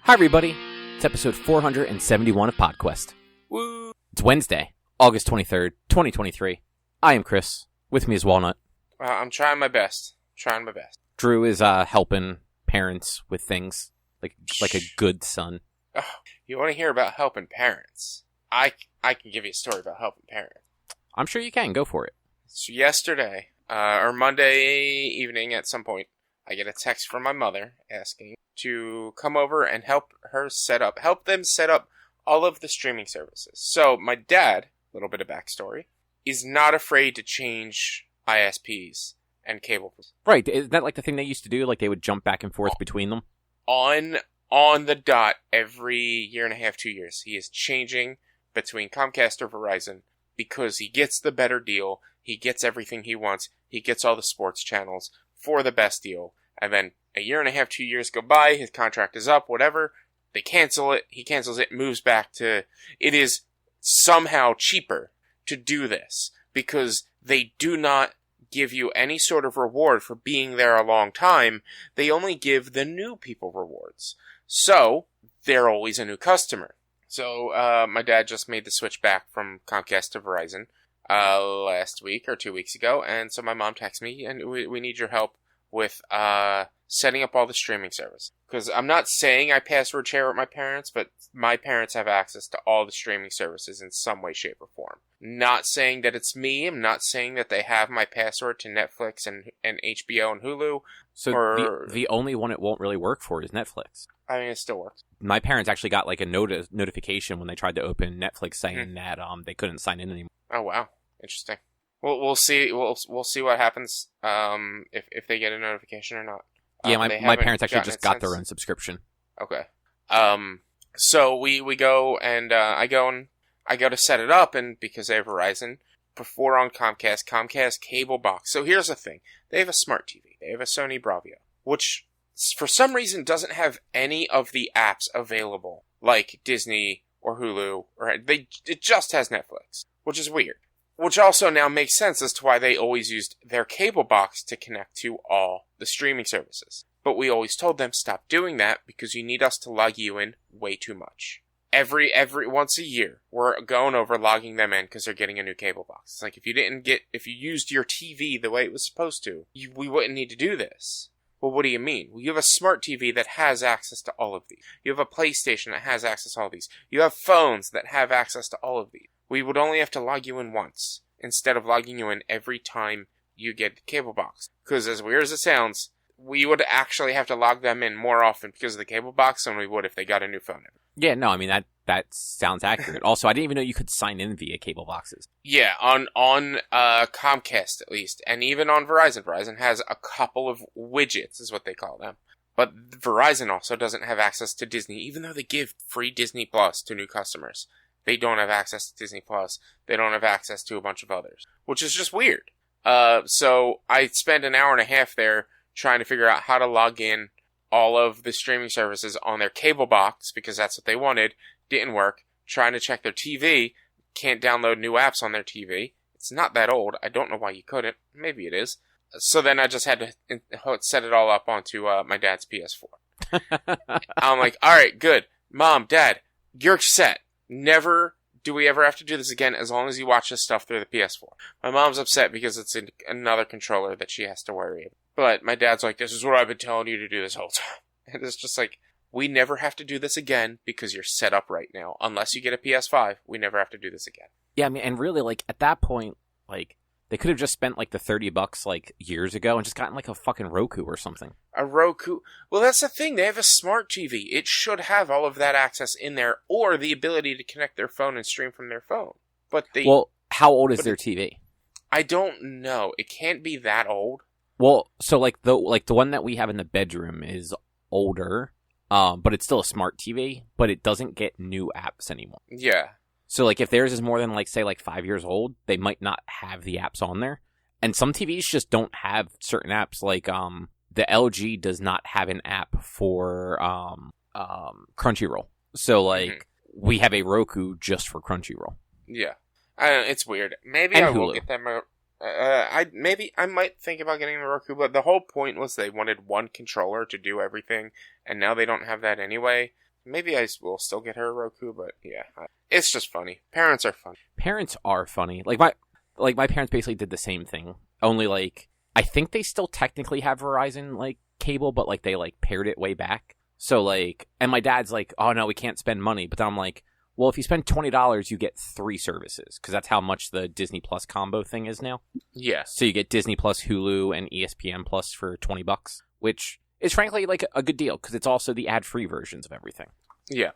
Hi, everybody. It's episode 471 of PodQuest. Woo! It's Wednesday, August 23rd, 2023. I am Chris. With me is Walnut. I'm trying my best. Drew is helping parents with things, like a good son. Oh, you want to hear about helping parents? I can give you a story about helping parents. I'm sure you can. Go for it. So yesterday, or Monday evening at some point, I get a text from my mother asking to come over and help them set up all of the streaming services. So my dad, a little bit of backstory, is not afraid to change ISPs and cable. Right. Isn't that like the thing they used to do? Like they would jump back and forth between them? On the dot every year and a half, 2 years. He is changing between Comcast or Verizon because he gets the better deal. He gets everything he wants. He gets all the sports channels for the best deal. And then a year and a half, 2 years go by. His contract is up, whatever. They cancel it. He cancels it, moves back to... It is somehow cheaper to do this because they do not give you any sort of reward for being there a long time. They only give the new people rewards. So, they're always a new customer. So, my dad just made the switch back from Comcast to Verizon last week or 2 weeks ago. And so my mom texted me, and we need your help with setting up all the streaming service. Because I'm not saying I password share with my parents, but my parents have access to all the streaming services in some way, shape, or form. Not saying that it's me. I'm not saying that they have my password to Netflix and HBO and Hulu. So the only one it won't really work for is Netflix. I mean, it still works. My parents actually got like a notification when they tried to open Netflix saying that they couldn't sign in anymore. Oh, wow. Interesting. We'll see. We'll see what happens if they get a notification or not. Yeah, my parents actually just got their own subscription. Okay. So we go and I go to set it up, and because they have Verizon, before on Comcast cable box. So here's the thing: they have a smart TV, they have a Sony Bravia, which for some reason doesn't have any of the apps available, like Disney or Hulu, it just has Netflix, which is weird. Which also now makes sense as to why they always used their cable box to connect to all the streaming services. But we always told them, stop doing that because you need us to log you in way too much. Every once a year, we're going over logging them in because they're getting a new cable box. It's like if you used your TV the way it was supposed to, we wouldn't need to do this. Well, what do you mean? Well, you have a smart TV that has access to all of these. You have a PlayStation that has access to all these. You have phones that have access to all of these. We would only have to log you in once, instead of logging you in every time you get the cable box. Because as weird as it sounds, we would actually have to log them in more often because of the cable box than we would if they got a new phone. Yeah, no, I mean, that sounds accurate. Also, I didn't even know you could sign in via cable boxes. Yeah, on Comcast at least, and even on Verizon. Verizon has a couple of widgets, is what they call them. But Verizon also doesn't have access to Disney, even though they give free Disney Plus to new customers. They don't have access to Disney Plus. They don't have access to a bunch of others, which is just weird. So I spent an hour and a half there trying to figure out how to log in all of the streaming services on their cable box because that's what they wanted. Didn't work. Trying to check their TV. Can't download new apps on their TV. It's not that old. I don't know why you couldn't. Maybe it is. So then I just had to set it all up onto my dad's PS4. I'm like, all right, good. Mom, Dad, you're set. Never do we ever have to do this again as long as you watch this stuff through the PS4. My mom's upset because it's another controller that she has to worry about. But my dad's like, this is what I've been telling you to do this whole time. And it's just like, we never have to do this again because you're set up right now. Unless you get a PS5, we never have to do this again. Yeah, I mean, and really, like, at that point, like, they could have just spent, like, the $30, like, years ago and just gotten, like, a fucking Roku or something. A Roku? Well, that's the thing. They have a smart TV. It should have all of that access in there or the ability to connect their phone and stream from their phone. But they... Well, how old is their TV? I don't know. It can't be that old. Well, so, like the one that we have in the bedroom is older, but it's still a smart TV, but it doesn't get new apps anymore. Yeah. So, like, if theirs is more than, like, say, like 5 years old, they might not have the apps on there. And some TVs just don't have certain apps. Like, the LG does not have an app for Crunchyroll. So, like, we have a Roku just for Crunchyroll. Yeah. It's weird. Maybe and I Hulu. will get them. I might think about getting the Roku, but the whole point was they wanted one controller to do everything, and now they don't have that anyway. Maybe I will still get her a Roku, but yeah, it's just funny. Parents are funny. Parents are funny. My parents basically did the same thing. Only like I think they still technically have Verizon like cable, but like they like paired it way back. So like, and my dad's like, oh no, we can't spend money. But then I'm like, well, if you spend $20, you get 3 services because that's how much the Disney Plus combo thing is now. Yes. So you get Disney Plus, Hulu, and ESPN Plus for $20, which is frankly like a good deal because it's also the ad-free versions of everything. Yeah.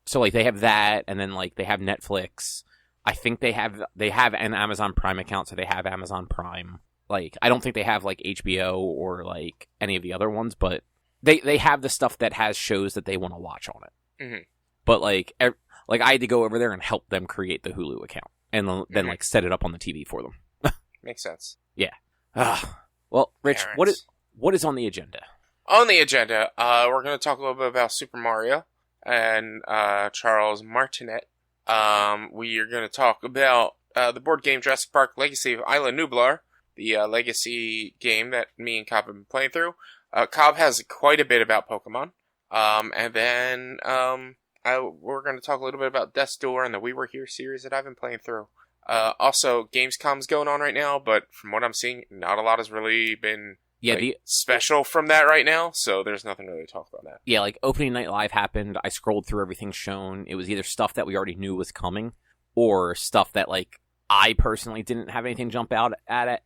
So like they have that, and then like they have Netflix. I think they have an Amazon Prime account, so they have Amazon Prime. Like I don't think they have like HBO or like any of the other ones, but they have the stuff that has shows that they want to watch on it. Mm-hmm. But like I had to go over there and help them create the Hulu account, and then like set it up on the TV for them. Makes sense. Yeah. Well, Rich, Parents. what is on the agenda? On the agenda, we're going to talk a little bit about Super Mario and Charles Martinet. We are going to talk about the board game Jurassic Park Legacy of Isla Nublar, the legacy game that me and Cobb have been playing through. Cobb has quite a bit about Pokemon. And then we're going to talk a little bit about Death's Door and the We Were Here series that I've been playing through. Also, Gamescom's going on right now, but from what I'm seeing, not a lot has really been special from that right now, so there's nothing really to talk about that. Yeah, like Opening Night Live happened, I scrolled through everything shown, it was either stuff that we already knew was coming, or stuff that, like, I personally didn't have anything jump out at it,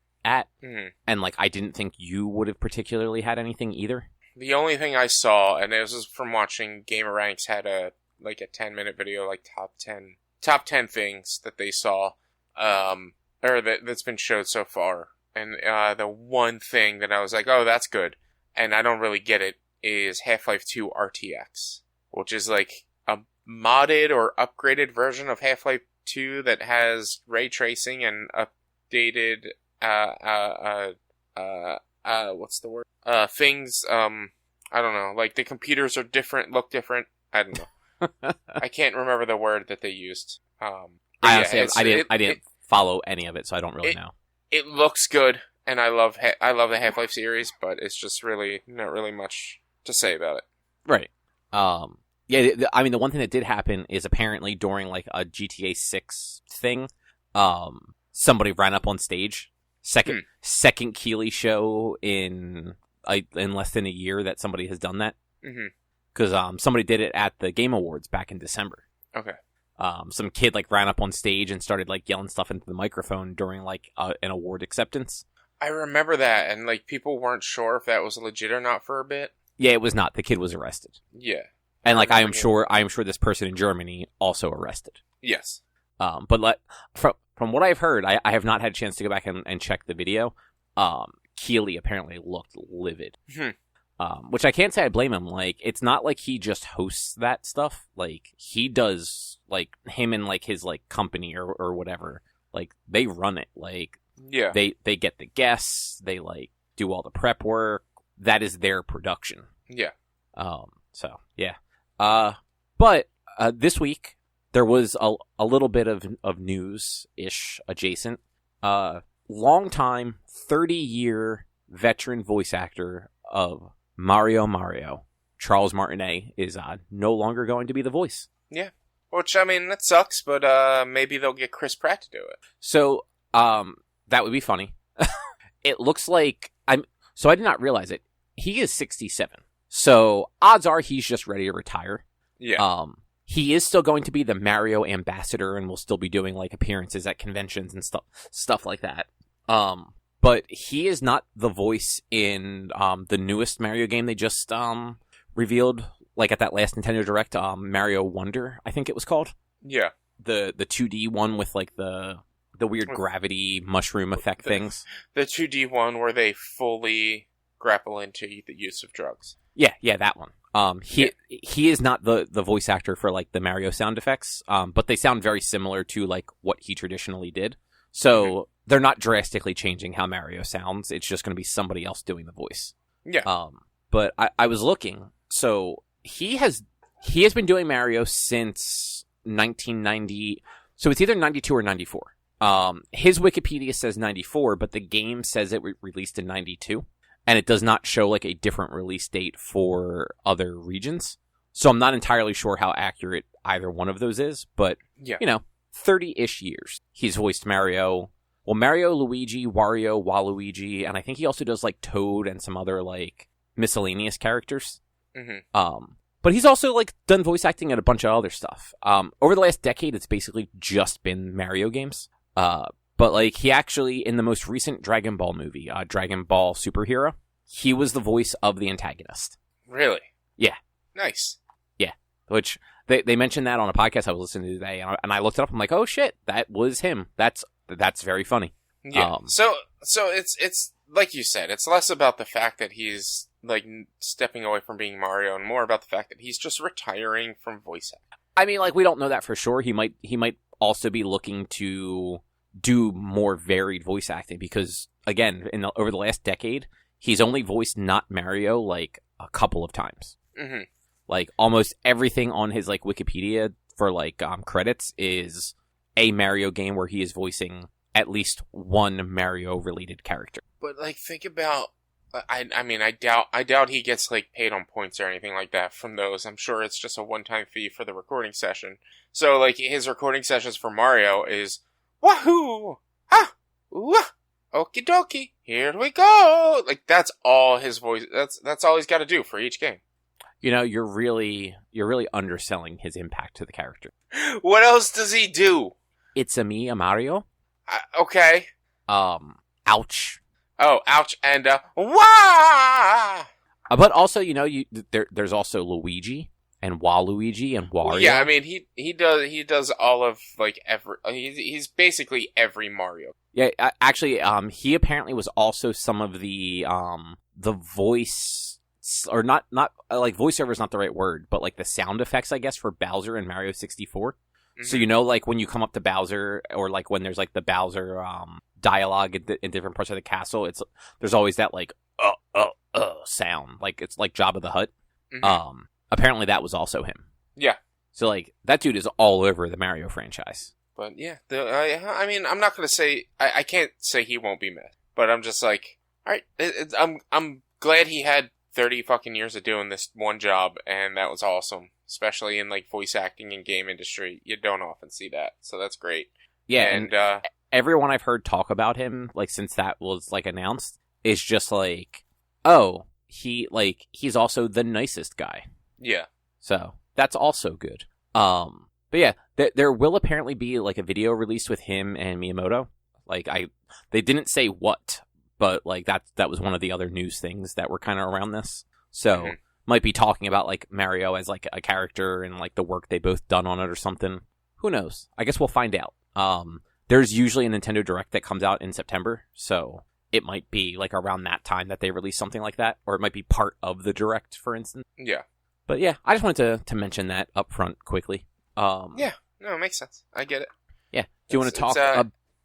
and, like, I didn't think you would have particularly had anything either. The only thing I saw, and it was from watching GamerRanks, had a 10-minute video, like, top 10 things that they saw, or that's been showed so far. And the one thing that I was like, oh, that's good, and I don't really get it, is Half-Life 2 RTX, which is like a modded or upgraded version of Half-Life 2 that has ray tracing and updated, what's the word? Things, I don't know, like the computers are different, look different, I don't know. I can't remember the word that they used. I didn't follow any of it, so I don't really know. It looks good, and I love the Half-Life series, but it's just really not really much to say about it. Right. Yeah, I mean, the one thing that did happen is apparently during, like, a GTA 6 thing, somebody ran up on stage. Second Keeley show in less than a year that somebody has done that. Because somebody did it at the Game Awards back in December. Okay. Some kid like ran up on stage and started like yelling stuff into the microphone during like an award acceptance. I remember that, and like people weren't sure if that was legit or not for a bit. Yeah, it was not. The kid was arrested. Yeah, and like I am sure this person in Germany also arrested. Yes. But from what I've heard, I have not had a chance to go back and check the video. Keeley apparently looked livid. Which I can't say I blame him. Like, it's not like he just hosts that stuff. Like, he does, like, him and, like, his, like, company or whatever. Like, they run it. Like, yeah, they get the guests. They, like, do all the prep work. That is their production. Yeah. So, yeah. But this week, there was a little bit of news-ish adjacent. Long-time, 30-year veteran voice actor of Mario, Charles Martinet, is no longer going to be the voice. Yeah. Which, I mean, that sucks, but maybe they'll get Chris Pratt to do it. So, that would be funny. It looks like... So I did not realize it. He is 67. So, odds are he's just ready to retire. Yeah. He is still going to be the Mario ambassador and will still be doing, like, appearances at conventions and stuff like that. But he is not the voice in the newest Mario game they just revealed, like at that last Nintendo Direct, Mario Wonder, I think it was called. Yeah. The 2D one with like the weird gravity mushroom effect things. The 2D one where they fully grapple into the use of drugs. Yeah, that one. He is not the voice actor for like the Mario sound effects, but they sound very similar to like what he traditionally did. So they're not drastically changing how Mario sounds. It's just going to be somebody else doing the voice. Yeah. But I was looking. So he has been doing Mario since 1990. So it's either 92 or 94. His Wikipedia says 94, but the game says it released in 92. And it does not show like a different release date for other regions. So I'm not entirely sure how accurate either one of those is, but, 30-ish years. He's voiced Mario. Well, Mario, Luigi, Wario, Waluigi, and I think he also does, like, Toad and some other, like, miscellaneous characters. Mm-hmm. But he's also, like, done voice acting at a bunch of other stuff. Over the last decade, it's basically just been Mario games. But, like, he actually, in the most recent Dragon Ball movie, Dragon Ball Superhero, he was the voice of the antagonist. Really? Yeah. Nice. Yeah. Which, they mentioned that on a podcast I was listening to today, and I looked it up, I'm like, oh shit, that was him. That's very funny. Yeah. So it's, like you said, it's less about the fact that he's, like, stepping away from being Mario, and more about the fact that he's just retiring from voice acting. I mean, like, we don't know that for sure. He might also be looking to do more varied voice acting, because, again, over the last decade, he's only voiced not Mario, like, a couple of times. Mm-hmm. Like, almost everything on his, like, Wikipedia for, like, credits is a Mario game where he is voicing at least one Mario-related character. But, like, think about... I mean, I doubt he gets, like, paid on points or anything like that from those. I'm sure it's just a one-time fee for the recording session. So, like, his recording sessions for Mario is... Wahoo! Ah! Wah! Okie dokie! Here we go! Like, that's all his voice... That's all he's got to do for each game. You're really underselling his impact to the character. What else does he do? It's a me, a Mario. Okay. Ouch. Oh, ouch, and wah! But also, there's also Luigi and Waluigi and Wario. Yeah, I mean, he does all of, like, he's basically every Mario. Yeah, actually, he apparently was also some of the voice. Or not like voiceover is not the right word, but like the sound effects, I guess, for Bowser and Mario 64. Mm-hmm. So, like when you come up to Bowser, or like when there's like the Bowser dialogue in different parts of the castle, there's always that like sound, like it's like Jabba the Hutt. Mm-hmm. Apparently that was also him. Yeah. So like that dude is all over the Mario franchise. But yeah, I mean, I'm not gonna say I can't say he won't be mad, but I'm just like, all right, I'm glad he had 30 fucking years of doing this one job, and that was awesome. Especially in, like, voice acting and game industry. You don't often see that, so that's great. Yeah, and everyone I've heard talk about him, like, since that was, like, announced, is just like, oh, he's also the nicest guy. Yeah. So, that's also good. But yeah, there will apparently be, like, a video released with him and Miyamoto. Like, they didn't say what, but, like, that was one of the other news things that were kind of around this. So, might be talking about, like, Mario as, like, a character and, like, the work they both done on it or something. Who knows? I guess we'll find out. There's usually a Nintendo Direct that comes out in September, so it might be, like, around that time that they release something like that, or it might be part of the Direct, for instance. Yeah. But, yeah, I just wanted to mention that up front quickly. Yeah. No, it makes sense. I get it. Yeah. Do you want to talk...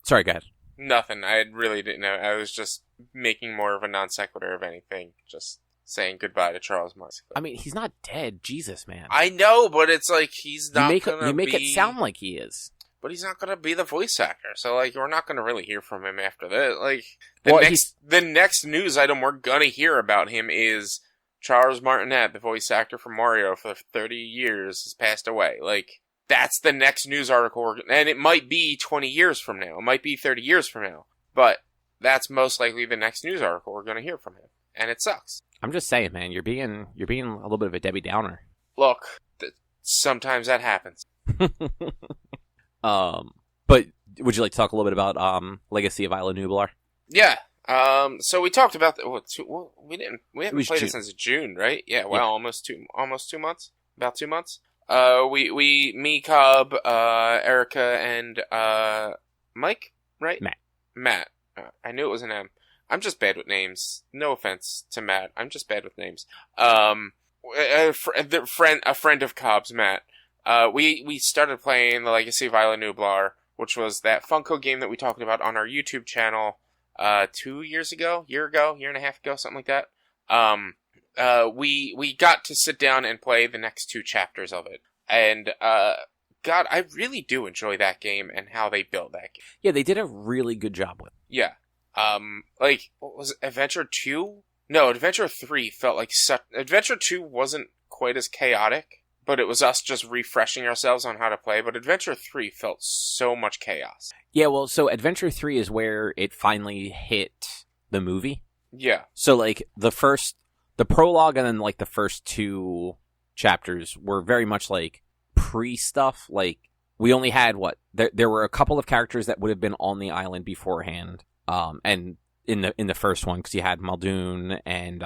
sorry, go ahead. Nothing. I really didn't know. I was just making more of a non sequitur of anything. Just saying goodbye to Charles Martinet. I mean, he's not dead. Jesus, man. I know, but it's like he's not You make it sound like he is. But he's not going to be the voice actor. So, like, we're not going to really hear from him after that. Like, the next news item we're going to hear about him is Charles Martinet, the voice actor for Mario for 30 years, has passed away. Like, that's the next news article. And it might be 20 years from now. It might be 30 years from now. But that's most likely the next news article we're going to hear from him. And it sucks. I'm just saying, man, you're being a little bit of a Debbie Downer. Look, sometimes that happens. But would you like to talk a little bit about Legacy of Isla Nublar? Yeah. So we talked about we haven't played it since June, right? Yeah. Well, yeah. almost 2 months. About 2 months. Me, Cobb, Erica, and Mike, right? Matt. I knew it was an M. I'm just bad with names. No offense to Matt. I'm just bad with names. A friend of Cobb's, Matt. We started playing the Legacy of Isla Nublar, which was that Funko game that we talked about on our YouTube channel 2 years ago, year and a half ago, something like that. We got to sit down and play the next 2 chapters of it. And, God, I really do enjoy that game and how they built that game. Yeah, they did a really good job with it. Yeah. Like, what was it, Adventure 2? No, Adventure 3 felt like Adventure 2 wasn't quite as chaotic, but it was us just refreshing ourselves on how to play. But Adventure 3 felt so much chaos. Yeah, well, so Adventure 3 is where it finally hit the movie. Yeah. So, like, the prologue and then, like, the first 2 chapters were very much, like, pre-stuff. Like, we only had, there were a couple of characters that would have been on the island beforehand. And in the first one, because you had Muldoon and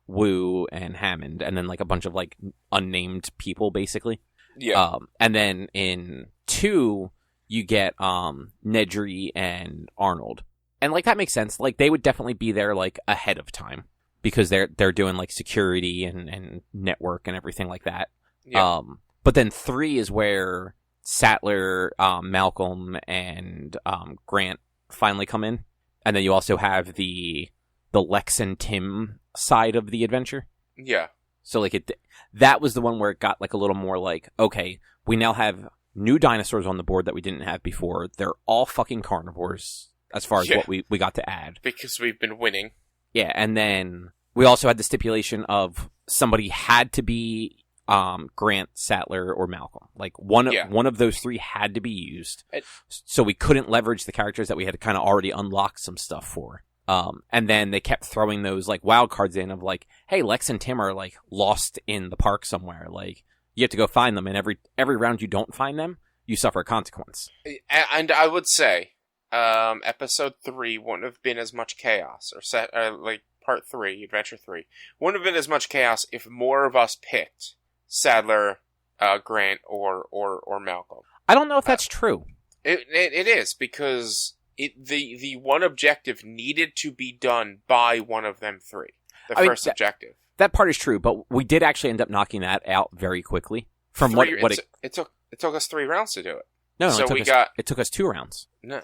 Wu and Hammond, and then, like, a bunch of, like, unnamed people, basically. Yeah. And then in 2, you get Nedry and Arnold. And, like, that makes sense. Like, they would definitely be there, like, ahead of time. Because they're doing, like, security and network and everything like that. Yeah. But then 3 is where Sattler, Malcolm, and Grant finally come in. And then you also have the Lex and Tim side of the adventure. Yeah. So, like, that was the one where it got, like, a little more like, okay, we now have new dinosaurs on the board that we didn't have before. They're all fucking carnivores as far as what we got to add. Because we've been winning. Yeah, and then we also had the stipulation of somebody had to be Grant, Sattler, or Malcolm. Like, one of those 3 had to be used. So we couldn't leverage the characters that we had kind of already unlocked some stuff for. And then they kept throwing those, like, wild cards in of, like, hey, Lex and Tim are, like, lost in the park somewhere. Like, you have to go find them, and every round you don't find them, you suffer a consequence. And I would say, episode 3 wouldn't have been as much chaos, like, part 3, Adventure 3, wouldn't have been as much chaos if more of us picked Sattler, Grant, or Malcolm. I don't know if that's true. It is, because the one objective needed to be done by one of them 3. The first objective. That part is true, but we did actually end up knocking that out very quickly. From it took us 3 rounds to do it. No, so it took us 2 rounds. No.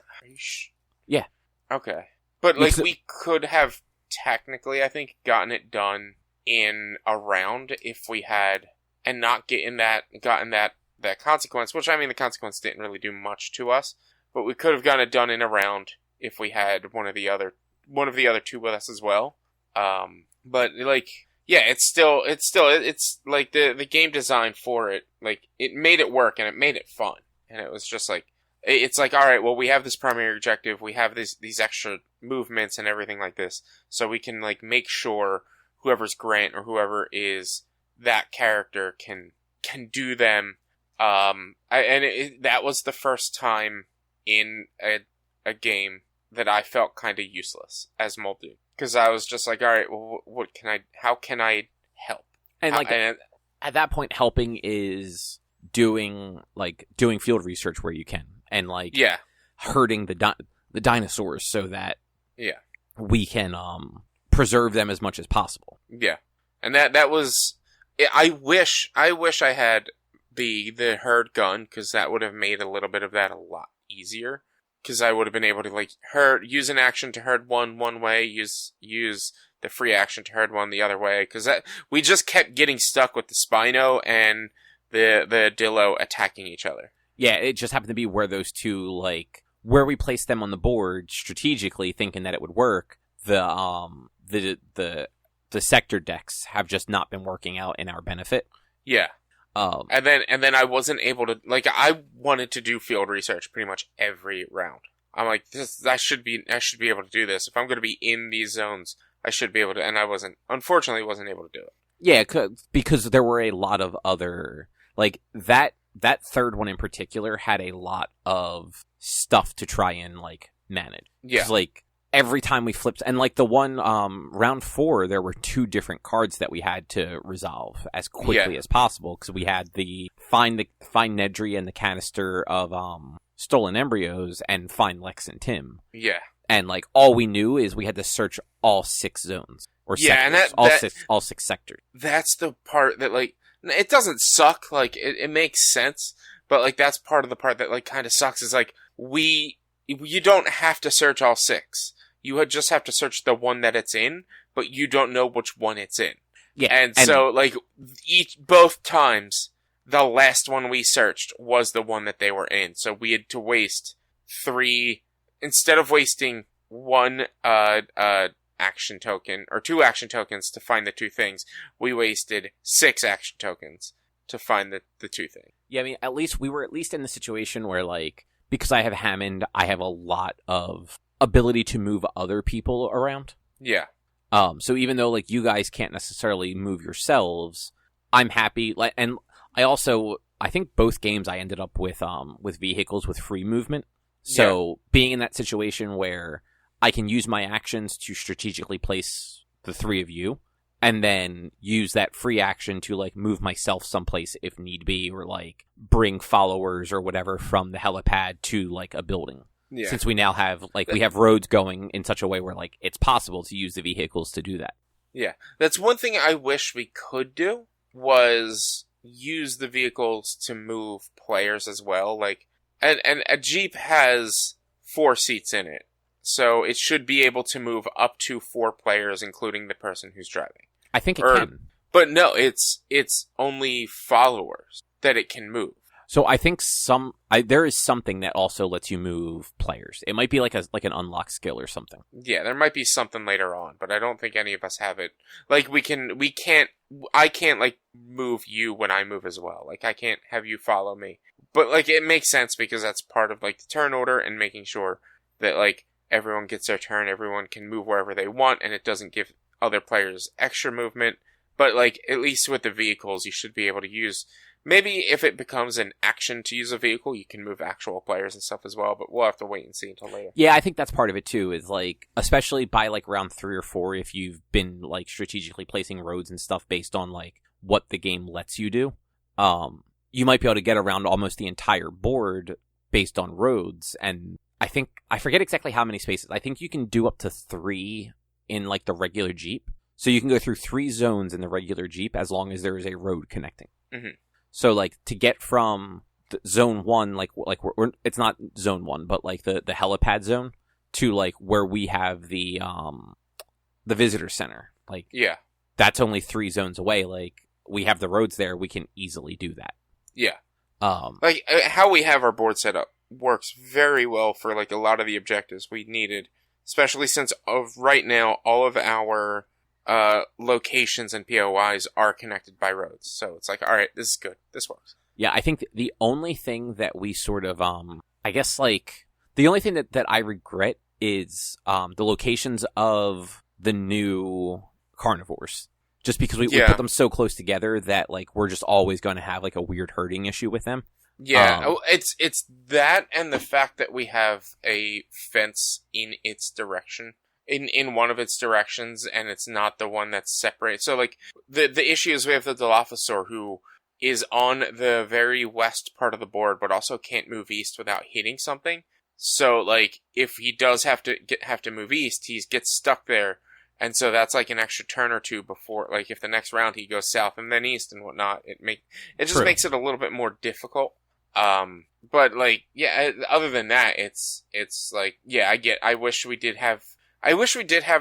Yeah. Okay. But, like, we could have technically, I think, gotten it done in a round if we had, and not gotten that consequence, which, I mean, the consequence didn't really do much to us, but we could have gotten it done in a round if we had one of the other 2 with us as well. But, like, yeah, it's like the game design for it, like, it made it work and it made it fun. And it was just like, it's like, all right, well, we have this primary objective, we have these extra movements and everything like this, so we can, like, make sure whoever's Grant or whoever is that character can do them. That was the first time in a game that I felt kind of useless as Muldoon, because I was just like, all right, well, how can I help? And at that point, helping is doing field research where you can, and, like, hurting the dinosaurs so that we can preserve them as much as possible. Yeah, and that was. I wish I had the herd gun, because that would have made a little bit of that a lot easier. Because I would have been able to, like, use an action to herd one way, use the free action to herd one the other way. Because we just kept getting stuck with the Spino and the Dillo attacking each other. Yeah, it just happened to be where those 2, like, where we placed them on the board strategically, thinking that it would work. The sector decks have just not been working out in our benefit. Yeah. And then I wasn't able to, like, I wanted to do field research pretty much every round. I'm like, I should be able to do this. If I'm going to be in these zones, I should be able to, and I unfortunately wasn't able to do it. Yeah, because there were a lot of other, like, that third one in particular had a lot of stuff to try and, like, manage. Yeah. Like, every time we flipped, and, like, the one, round 4, there were 2 different cards that we had to resolve as quickly as possible, because we had the find Nedry and the canister of, stolen embryos, and find Lex and Tim. Yeah. And, like, all we knew is we had to search all 6 zones. Or sectors, and all six sectors. That's the part that, like, it doesn't suck, like, it makes sense, but, like, that's part of the part that, like, kind of sucks, is, like, you don't have to search all 6. You would just have to search the one that it's in, but you don't know which one it's in. Yeah. And so, like, both times, the last one we searched was the one that they were in. So we had to waste 3, instead of wasting 1 action token, or 2 action tokens to find the 2 things. We wasted 6 action tokens to find the 2 things. Yeah, I mean, we were at least in the situation where, like, because I have Hammond, I have a lot of ability to move other people around. Yeah. So even though, like, you guys can't necessarily move yourselves, I'm happy. Like, and I think both games I ended up with vehicles with free movement. So being in that situation where I can use my actions to strategically place the 3 of you, and then use that free action to, like, move myself someplace if need be, or, like, bring followers or whatever from the helipad to, like, a building. Yeah. Since we now have, like, we have roads going in such a way where, like, it's possible to use the vehicles to do that. Yeah. That's one thing I wish we could do, was use the vehicles to move players as well. Like, and a Jeep has 4 seats in it, so it should be able to move up to 4 players, including the person who's driving. I think it can. But no, it's only followers that it can move. So I think there is something that also lets you move players. It might be like an unlock skill or something. Yeah, there might be something later on, but I don't think any of us have it. Like, I can't, like, move you when I move as well. Like, I can't have you follow me. But, like, it makes sense because that's part of, like, the turn order and making sure that, like, everyone gets their turn, everyone can move wherever they want, and it doesn't give other players extra movement. But, like, at least with the vehicles, you should be able to use... Maybe if it becomes an action to use a vehicle, you can move actual players and stuff as well, but we'll have to wait and see until later. Yeah, I think that's part of it too, is, like, especially by, like, round 3 or 4, if you've been, like, strategically placing roads and stuff based on, like, what the game lets you do, you might be able to get around almost the entire board based on roads, and I forget exactly how many spaces. I think you can do up to 3 in, like, the regular Jeep. So you can go through 3 zones in the regular Jeep as long as there is a road connecting. Mm-hmm. So, like, to get from zone 1, it's not zone 1, but, like, the helipad zone to, like, where we have the visitor center. Like, yeah, that's only 3 zones away. Like, we have the roads there. We can easily do that. Yeah. Like, how we have our board set up works very well for, like, a lot of the objectives we needed, especially since right now all of our locations and POIs are connected by roads. So it's like, all right, this is good. This works. Yeah, I think the only thing that we sort of, I guess, like, the only thing that I regret is the locations of the new carnivores. Just because we put them so close together that, like, we're just always going to have, like, a weird herding issue with them. Yeah, it's that and the fact that we have a fence in its direction. In one of its directions, and it's not the one that's separate. So, like, the issue is we have the Dilophosaur, who is on the very west part of the board, but also can't move east without hitting something. So, like, if he does have to move east, he gets stuck there, and so that's like an extra turn or 2 before, like, if the next round he goes south and then east and whatnot, it just makes it a little bit more difficult. But, like, yeah, other than that, it's like, yeah, I wish we did have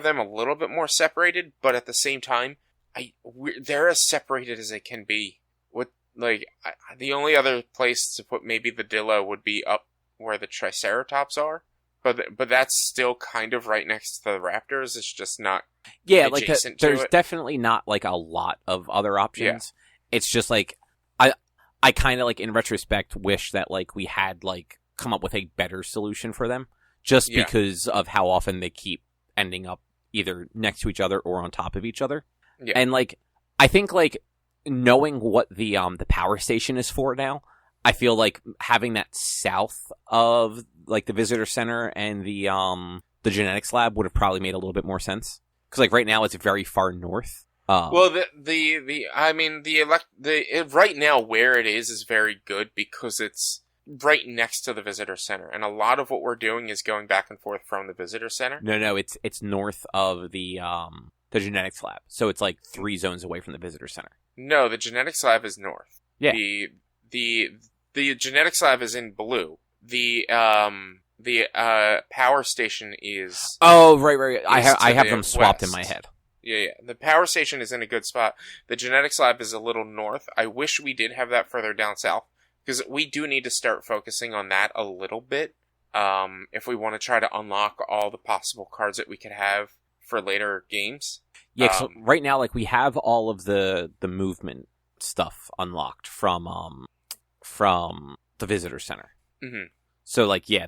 them a little bit more separated, but at the same time, they're as separated as they can be. With, like, the only other place to put maybe the Dillo would be up where the Triceratops are, but that's still kind of right next to the Raptors. It's just not adjacent to it. There's definitely not, like, a lot of other options. Yeah. It's just, like, I kind of, like, in retrospect, wish that, like, we had, like, come up with a better solution for them, just because of how often they keep ending up either next to each other or on top of each other. Yeah. And, like, I think, like, knowing what the power station is for now, I feel like having that south of, like, the visitor center and the genetics lab would have probably made a little bit more sense. Because, like, right now it's very far north. Well, right now where it is very good because it's right next to the visitor center, and a lot of what we're doing is going back and forth from the visitor center. No, it's north of the genetics lab, so it's like 3 zones away from the visitor center. No, the genetics lab is north. Yeah. The genetics lab is in blue. The power station is... Oh, right. I have them swapped in my head. Yeah. The power station is in a good spot. The genetics lab is a little north. I wish we did have that further down south, because we do need to start focusing on that a little bit. If we want to try to unlock all the possible cards that we could have for later games. Yeah, so right now, like, we have all of the movement stuff unlocked from the visitor center. Mm-hmm. So, like, yeah,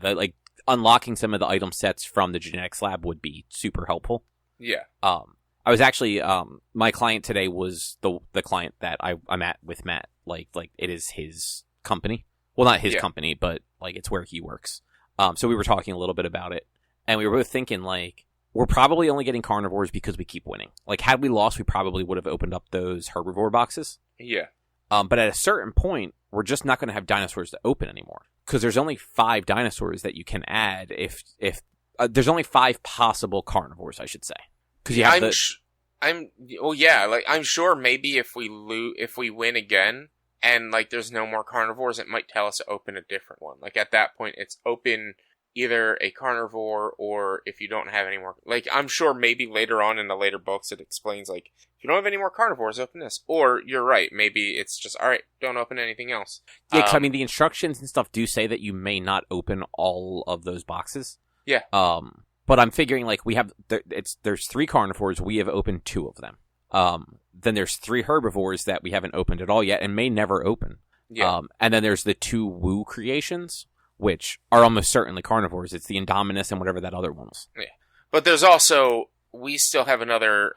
unlocking some of the item sets from the genetics lab would be super helpful. Yeah. I was actually my client today was the client that I'm at with Matt. Like it is his company. Well, not his company, but like it's where he works. So we were talking a little bit about it, and we were both thinking like we're probably only getting carnivores because we keep winning. Like had we lost, we probably would have opened up those herbivore boxes. Yeah. But at a certain point, we're just not going to have dinosaurs to open anymore because there's only 5 dinosaurs that you can add if there's only 5 possible carnivores, I should say. Because you have I'm sure maybe if we win again and like there's no more carnivores, it might tell us to open a different one. Like at that point, it's open either a carnivore or if you don't have any more. Like I'm sure maybe later on in the later books it explains like if you don't have any more carnivores, open this. Or you're right, maybe it's just all right, don't open anything else. Yeah, 'cause, I mean the instructions and stuff do say that you may not open all of those boxes. Yeah. But I'm figuring like we have there's 3 carnivores, we have opened 2 of them. Then there's 3 herbivores that we haven't opened at all yet and may never open. Yeah. And then there's the 2 Woo creations, which are almost certainly carnivores. It's the Indominus and whatever that other one was. Yeah. But there's also we still have another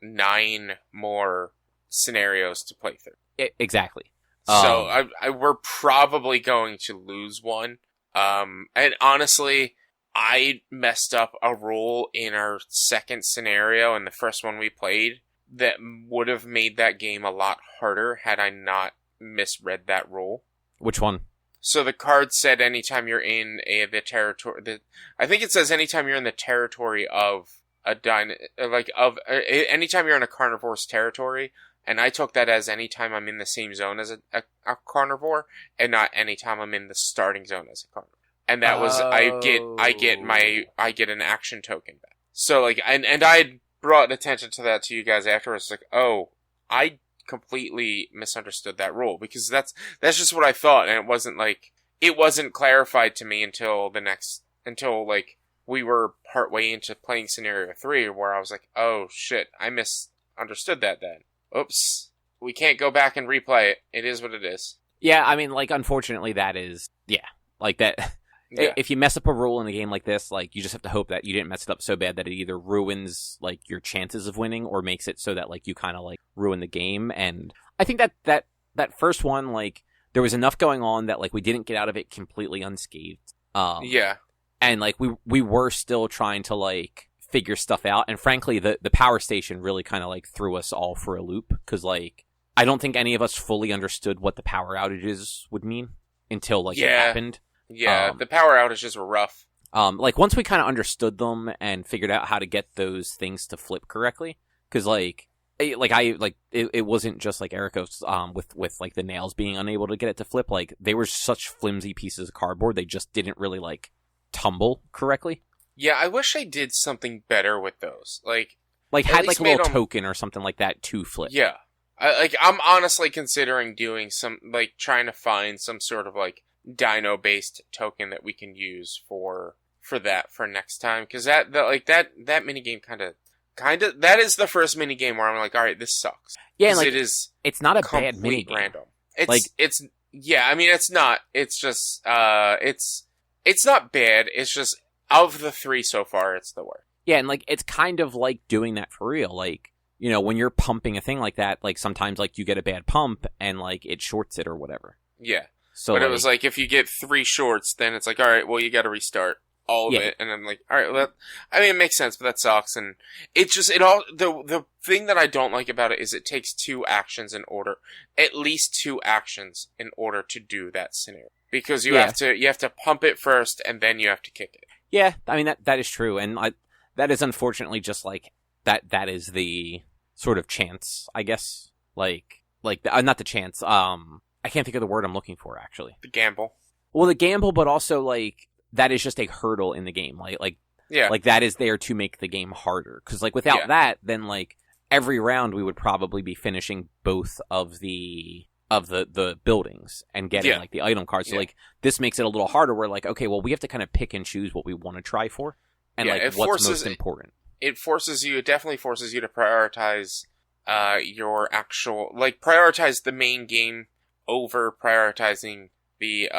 9 more scenarios to play through. Exactly. So we're probably going to lose one. And honestly, I messed up a rule in our second scenario in the first one we played that would have made that game a lot harder had I not misread that rule. Which one? So the card said anytime you're in the territory, I think it says anytime you're in the territory of anytime you're in a carnivore's territory, and I took that as anytime I'm in the same zone as a carnivore, and not anytime I'm in the starting zone as a carnivore. And that was I get an action token back. So like and I brought attention to that to you guys afterwards. Like, oh, I completely misunderstood that rule because that's just what I thought, and it wasn't clarified to me until like we were partway into playing scenario 3, where I was like, oh shit, I misunderstood that then. Oops, we can't go back and replay it. It is what it is. Yeah, I mean, like unfortunately, that is like that. Yeah. If you mess up a rule in a game like this, like you just have to hope that you didn't mess it up so bad that it either ruins like your chances of winning or makes it so that like you kind of like ruin the game. And I think that first one, like there was enough going on that like we didn't get out of it completely unscathed. Yeah, and like we were still trying to like figure stuff out. And frankly, the power station really kind of like threw us all for a loop because like I don't think any of us fully understood what the power outages would mean until like it happened. Yeah, the power outages were rough. Like once we kind of understood them and figured out how to get those things to flip correctly, because it wasn't just like Ericos with like the nails being unable to get it to flip. Like they were such flimsy pieces of cardboard, they just didn't really like tumble correctly. Yeah, I wish I did something better with those. Like had like a little token or something like that to flip. Yeah, I'm honestly considering doing trying to find some sort of like dino based token that we can use for next time, because that mini game kind of that is the first mini game where I'm like, all right, this sucks. Yeah, like it's not a bad mini game. Random. I mean it's not. It's just it's not bad. It's just of the 3 so far, it's the worst. Yeah, and like it's kind of like doing that for real. Like, you know, when you're pumping a thing like that, like sometimes like you get a bad pump and like it shorts it or whatever. Yeah. So, but it was like, if you get 3 shorts, then it's like, all right, well, you got to restart all of it. And I'm like, all right, well, I mean, it makes sense, but that sucks. And the thing that I don't like about it is it takes 2 actions in order, at least 2 actions in order to do that scenario. Because you have to pump it first and then you have to kick it. Yeah, I mean, that is true. And that is unfortunately just like, that is the sort of chance, I guess. Not the chance, I can't think of the word I'm looking for, actually. The gamble. Well, the gamble, but also, like, that is just a hurdle in the game. Like that is there to make the game harder. Because, like, without that, then, like, every round we would probably be finishing both of the buildings and getting, like, the item cards. So, like, this makes it a little harder. We're like, okay, well, we have to kind of pick and choose what we want to try for. And, like, what's most important. it definitely forces you to prioritize your actual, like, prioritize the main game over prioritizing the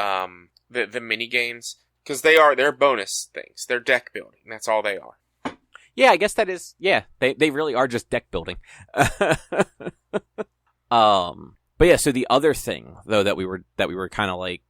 mini games, because they're bonus things. They're deck building. That's all they are. Yeah, I guess that is. Yeah, they really are just deck building. But yeah, so the other thing though that we were kind of like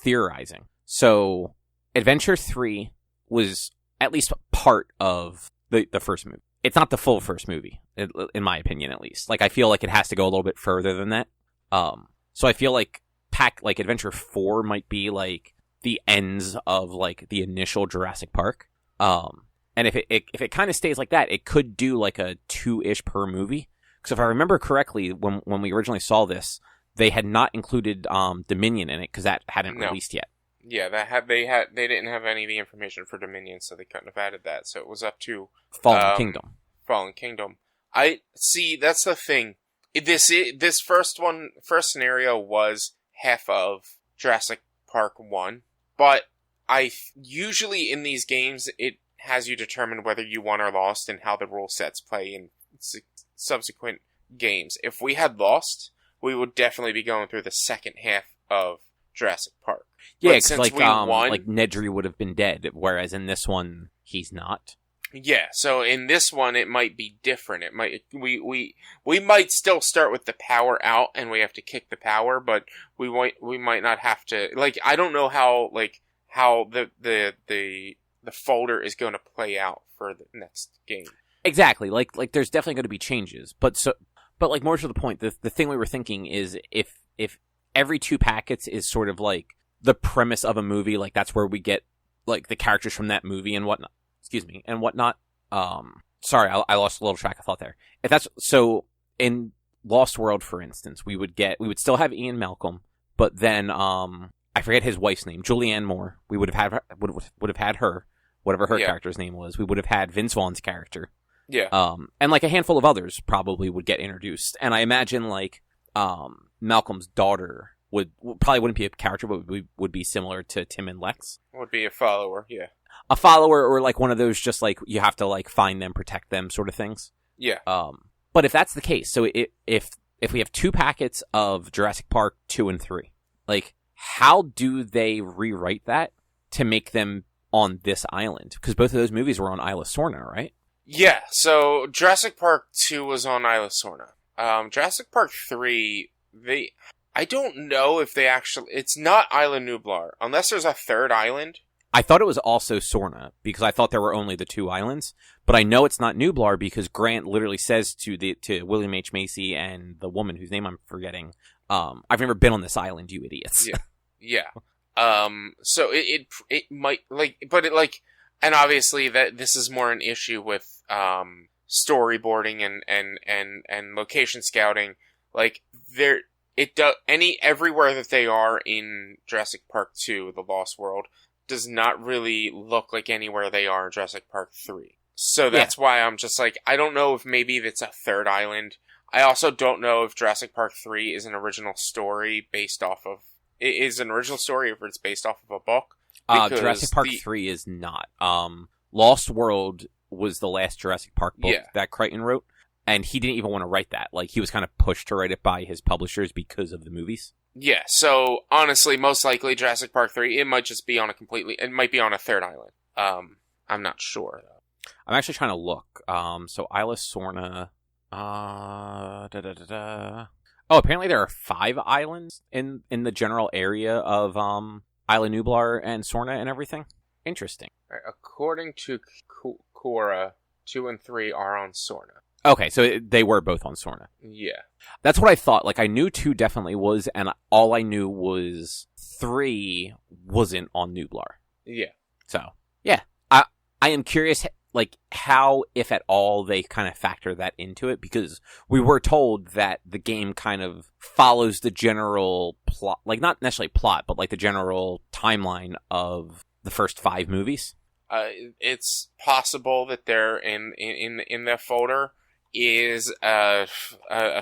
theorizing. So Adventure 3 was at least part of the first movie. It's not the full first movie, in my opinion, at least. Like, I feel like it has to go a little bit further than that. So I feel like Adventure 4 might be like the ends of like the initial Jurassic Park. And if it kind of stays like that, it could do like a 2-ish per movie. Because if I remember correctly, when we originally saw this, they had not included Dominion in it because that hadn't released yet. Yeah, they didn't have any of the information for Dominion, so they couldn't have added that. So it was up to Fallen Kingdom. Fallen Kingdom. I see. That's the thing. This first scenario was half of Jurassic Park 1, but usually in these games it has you determine whether you won or lost and how the rule sets play in subsequent games. If we had lost, we would definitely be going through the second half of Jurassic Park. Yeah, because like Nedry would have been dead, whereas in this one he's not. Yeah, so in this one it might be different. It might we might still start with the power out and we have to kick the power, but we might not have to. Like, I don't know how the folder is going to play out for the next game. Exactly. Like there's definitely going to be changes, but like more to the point, the thing we were thinking is if every 2 packets is sort of like the premise of a movie, like that's where we get like the characters from that movie and whatnot. And whatnot. Sorry, I lost a little track of thought there. If that's so, in Lost World, for instance, we would still have Ian Malcolm, but then I forget his wife's name, Julianne Moore. We would have had her, whatever her character's name was. We would have had Vince Vaughn's character. Yeah. And like a handful of others probably would get introduced. And I imagine like Malcolm's daughter probably wouldn't be a character, but would be similar to Tim and Lex. Would be a follower, yeah. A follower, or like one of those just like you have to like find them, protect them sort of things. Yeah. But if that's the case, so if we have 2 packets of Jurassic Park 2 and 3, like how do they rewrite that to make them on this island? Because both of those movies were on Isla Sorna, right? Yeah. So Jurassic Park 2 was on Isla Sorna. Jurassic Park 3, I don't know if they actually. It's not Isla Nublar unless there's a third island. I thought it was also Sorna, because I thought there were only the 2 islands, but I know it's not Nublar because Grant literally says to William H. Macy and the woman whose name I'm forgetting, I've never been on this island, you idiots. Yeah. So it might, like, but it, like, and obviously that this is more an issue with, storyboarding and location scouting. Like, everywhere that they are in Jurassic Park 2, The Lost World, does not really look like anywhere they are in Jurassic Park 3. So that's why I'm just like, I don't know if maybe it's a third island. I also don't know if Jurassic Park 3 is an original story based off of... It is an original story if it's based off of a book. Jurassic Park 3 is not. Lost World was the last Jurassic Park book that Crichton wrote, and he didn't even want to write that. Like, he was kind of pushed to write it by his publishers because of the movies. Yeah, so honestly, most likely Jurassic Park 3, it might just be on it might be on a third island. I'm not sure, though. I'm actually trying to look. So Isla Sorna, Oh, apparently there are 5 islands in the general area of Isla Nublar and Sorna and everything. Interesting. Right, according to Quora, 2 and 3 are on Sorna. Okay, so they were both on Sorna. Yeah. That's what I thought. Like, I knew 2 definitely was, and all I knew was 3 wasn't on Nublar. Yeah. So, yeah. I am curious, like, how, if at all, they kind of factor that into it, because we were told that the game kind of follows the general plot, like, not necessarily plot, but, like, the general timeline of the first 5 movies. It's possible that they're in their folder is a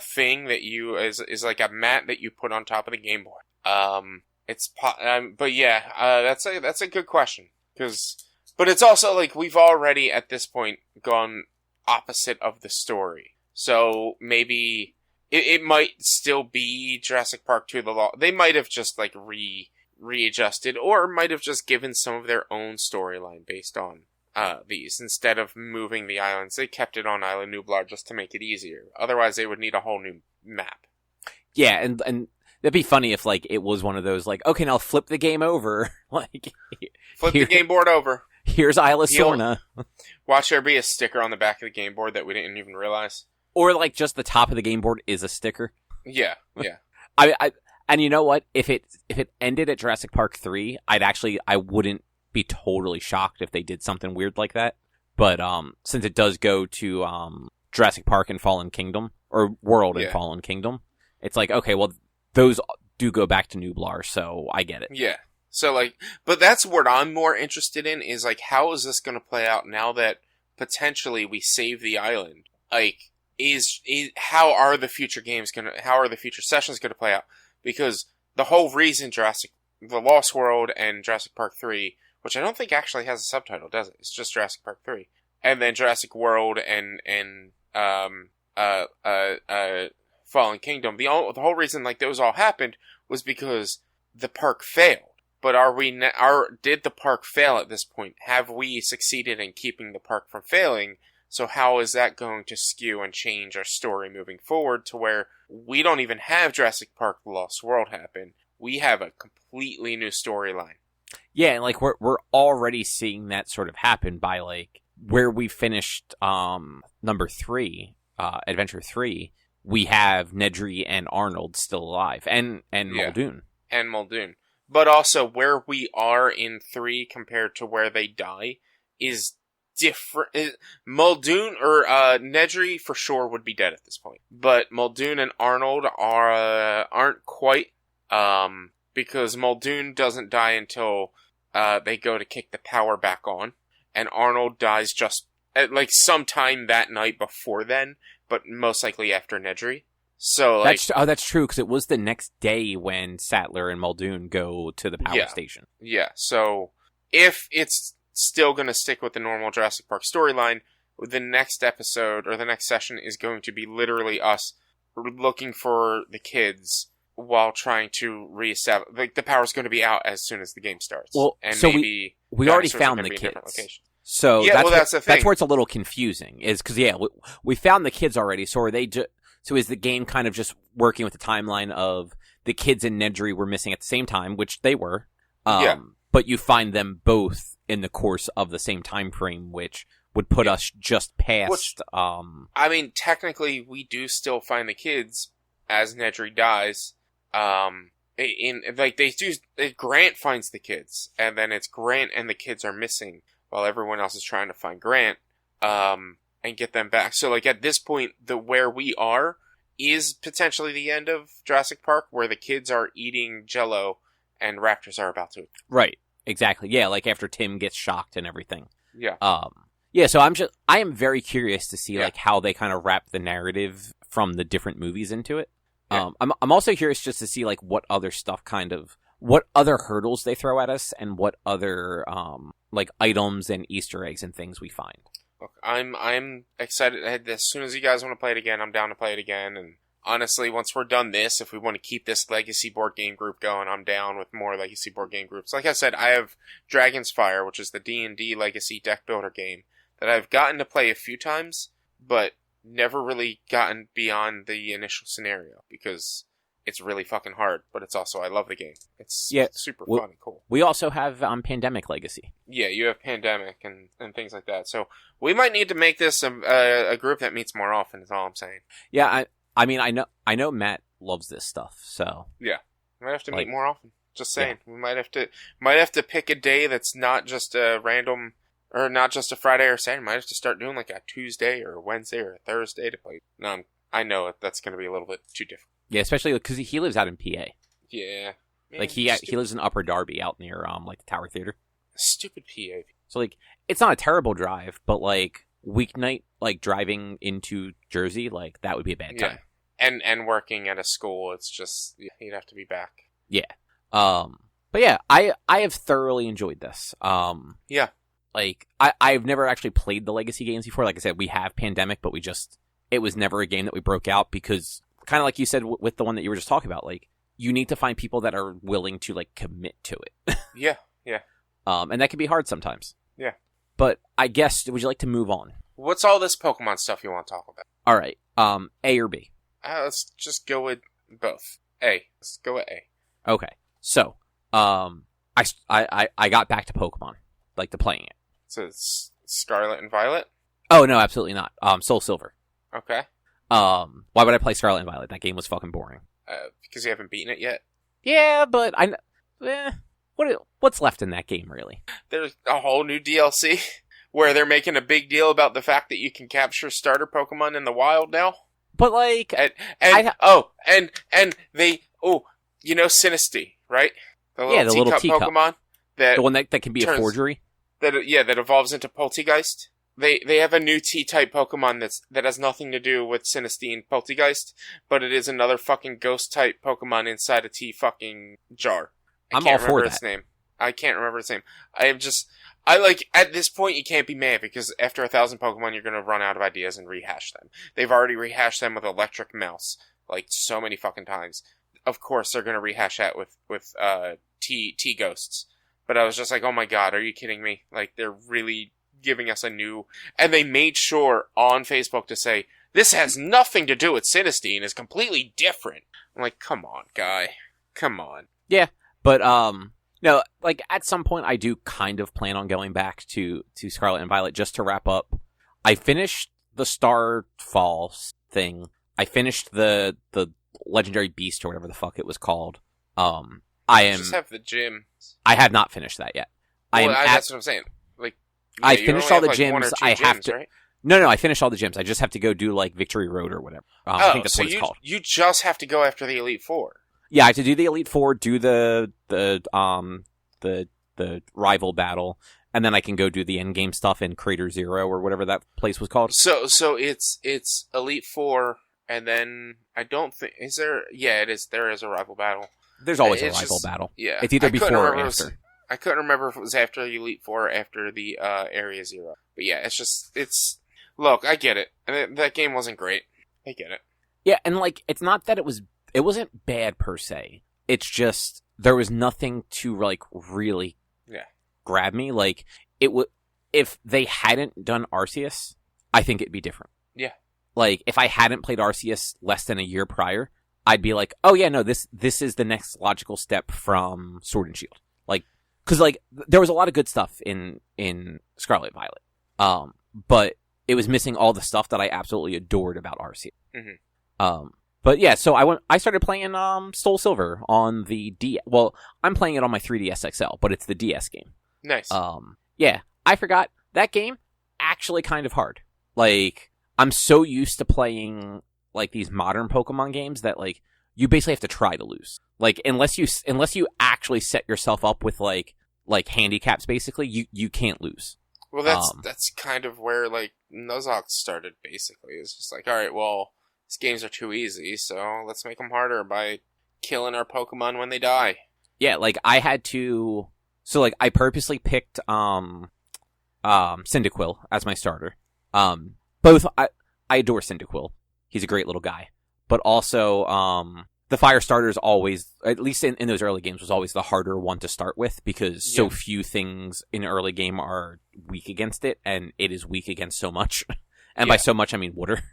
thing that is like a mat that you put on top of the Game Boy. But yeah, that's a good question, because But it's also like we've already at this point gone opposite of the story. So maybe it might still be Jurassic Park 2 The Law. They might have just like readjusted, or might have just given some of their own storyline based on these. Instead of moving the islands, they kept it on Isla Nublar just to make it easier. Otherwise, they would need a whole new map. Yeah, and that'd be funny if like it was one of those like, okay, now flip the game over. Like flip the game board over. Here's Isla Sorna. Watch there be a sticker on the back of the game board that we didn't even realize. Or like just the top of the game board is a sticker. Yeah. I and you know what? If it ended at Jurassic Park 3, I wouldn't be totally shocked if they did something weird like that. But since it does go to Jurassic Park and Fallen Kingdom, or World and Fallen Kingdom, it's like, okay, well, those do go back to Nublar, so I get it. Yeah. So, like, but that's what I'm more interested in, is, like, how is this going to play out now that potentially we save the island? Like, how are the future sessions going to play out? Because the whole reason The Lost World and Jurassic Park 3, which I don't think actually has a subtitle, does it? It's just Jurassic Park 3. And then Jurassic World and Fallen Kingdom, the whole reason, like, those all happened was because the park failed. But did the park fail at this point? Have we succeeded in keeping the park from failing? So how is that going to skew and change our story moving forward to where we don't even have Jurassic Park The Lost World happen? We have a completely new storyline. Yeah, and like we're already seeing that sort of happen by like where we finished number 3, Adventure 3. We have Nedry and Arnold still alive, and Muldoon. And Muldoon. But also, where we are in 3 compared to where they die is different. Muldoon or Nedry for sure would be dead at this point. But Muldoon and Arnold aren't quite, because Muldoon doesn't die until they go to kick the power back on, and Arnold dies just like sometime that night before then, but most likely after Nedry. So like, that's true, because it was the next day when Sattler and Muldoon go to the power station. Yeah, so if it's still going to stick with the normal Jurassic Park storyline, the next episode or the next session is going to be literally us looking for the kids while trying to reestablish. Like, the power's going to be out as soon as the game starts. Well, and so maybe we already found the kids. So yeah, that's the thing. That's where it's a little confusing, is because we found the kids already. So are they So is the game kind of just working with the timeline of the kids and Nedry were missing at the same time, which they were, but you find them both in the course of the same time frame, which would put us just past... I mean, technically, we do still find the kids as Nedry dies. Grant finds the kids, and then it's Grant and the kids are missing, while everyone else is trying to find Grant. And get them back. So, like, at this point, where we are is potentially the end of Jurassic Park, where the kids are eating Jell-O and raptors are about to. Right. Exactly. Yeah, like after Tim gets shocked and everything. Yeah. Yeah, so I am very curious to see, like, how they kind of wrap the narrative from the different movies into it. Yeah. I'm also curious just to see, like, what other hurdles they throw at us, and what other, like, items and Easter eggs and things we find. Look, I'm excited. As soon as you guys want to play it again, I'm down to play it again. And honestly, once we're done this, if we want to keep this legacy board game group going, I'm down with more legacy board game groups. Like I said, I have Dragon's Fire, which is the D&D legacy deck builder game that I've gotten to play a few times, but never really gotten beyond the initial scenario because it's really fucking hard. But it's also, I love the game. It's super fun and cool. We also have Pandemic Legacy. Yeah, you have Pandemic and things like that. So we might need to make this a group that meets more often, is all I'm saying. Yeah, I mean, I know Matt loves this stuff, so... Yeah, we might have to meet more often. Just saying. Yeah. We might have to pick a day that's not just a random, or not just a Friday or Saturday. Might have to start doing like a Tuesday or a Wednesday or a Thursday to play. No, I know that's going to be a little bit too difficult. Yeah, especially because he lives out in PA. Yeah. Man, like, he lives in Upper Darby out near, like, the Tower Theater. Stupid PA. So, like, it's not a terrible drive, but, like, weeknight, like, driving into Jersey, like, that would be a bad time. And working at a school, it's just, you'd have to be back. Yeah. But yeah, I have thoroughly enjoyed this. Yeah. like, I've never actually played the Legacy games before. Like I said, we have Pandemic, but it was never a game that we broke out because, kind of like you said with the one that you were just talking about, like, you need to find people that are willing to, like, commit to it. Yeah. And that can be hard sometimes. Yeah. But I guess, would you like to move on? What's all this Pokemon stuff you want to talk about? All right. A or B? Let's just go with both. A. Let's go with A. Okay. So, I got back to Pokemon, like to playing it. So it's Scarlet and Violet? Oh, no, absolutely not. Soul Silver. Okay. Why would I play Scarlet and Violet? That game was fucking boring. Because you haven't beaten it yet? Yeah, but what's left in that game, really? There's a whole new DLC where they're making a big deal about the fact that you can capture starter Pokemon in the wild now. But, like... You know Sinistea, right? The little teacup Pokemon. The one that can be a forgery? That evolves into Poltegeist. They have a new T-type Pokemon that has nothing to do with Sinistea and Poltegeist, but it is another fucking ghost-type Pokemon inside a T-fucking jar. I'm all for that. I can't remember its name. At this point, you can't be mad, because after 1,000 Pokemon, you're gonna run out of ideas and rehash them. They've already rehashed them with Electric Mouse, like, so many fucking times. Of course, they're gonna rehash that with T-Ghosts. But I was just like, oh my god, are you kidding me? Like, they're really giving us a new... And they made sure on Facebook to say, this has nothing to do with Sinistea and is completely different. I'm like, come on, guy. Come on. Yeah, but, no, like, at some point I do kind of plan on going back to Scarlet and Violet just to wrap up. I finished the Starfall thing. I finished the Legendary Beast or whatever the fuck it was called. You just have the gym. I have not finished that yet. That's what I'm saying. Like, yeah, I finished all the gyms. One or two I have gyms, to. Right? No, I finished all the gyms. I just have to go do like Victory Road or whatever. I think that's what it's called. You just have to go after the Elite Four. Yeah, I have to do the Elite Four, do the rival battle, and then I can go do the end game stuff in Crater Zero or whatever that place was called. So it's Elite Four, and then I don't think is there. Yeah, it is. There is a rival battle. There's always a rival battle. Yeah, it's either before or after. I couldn't remember if it was after the Elite Four or after the Area Zero. But yeah, it's. Look, I get it. That game wasn't great. I get it. Yeah, and like it's not that it wasn't bad per se. It's just there was nothing to like really grab me. Like it would if they hadn't done Arceus, I think it'd be different. Yeah. Like if I hadn't played Arceus less than a year prior, I'd be like, oh yeah, no, this is the next logical step from Sword and Shield. Like, because like there was a lot of good stuff in Scarlet Violet, but it was missing all the stuff that I absolutely adored about Arceus. Mm-hmm. But yeah, so I started playing Soul Silver on the DS. Well, I'm playing it on my 3DS XL, but it's the DS game. Nice. Yeah, I forgot that game actually kind of hard. Like I'm so used to playing like these modern Pokemon games that like you basically have to try to lose. Like unless you actually set yourself up with like handicaps, basically you can't lose. Well, that's kind of where like Nuzlocke started. Basically, it's just like, all right, well, these games are too easy, so let's make them harder by killing our Pokemon when they die. Yeah, like I had to. So like I purposely picked Cyndaquil as my starter. Both I adore Cyndaquil. He's a great little guy. But also, the fire starter is always, at least in those early games, was always the harder one to start with because so few things in early game are weak against it, and it is weak against so much. And by so much, I mean water.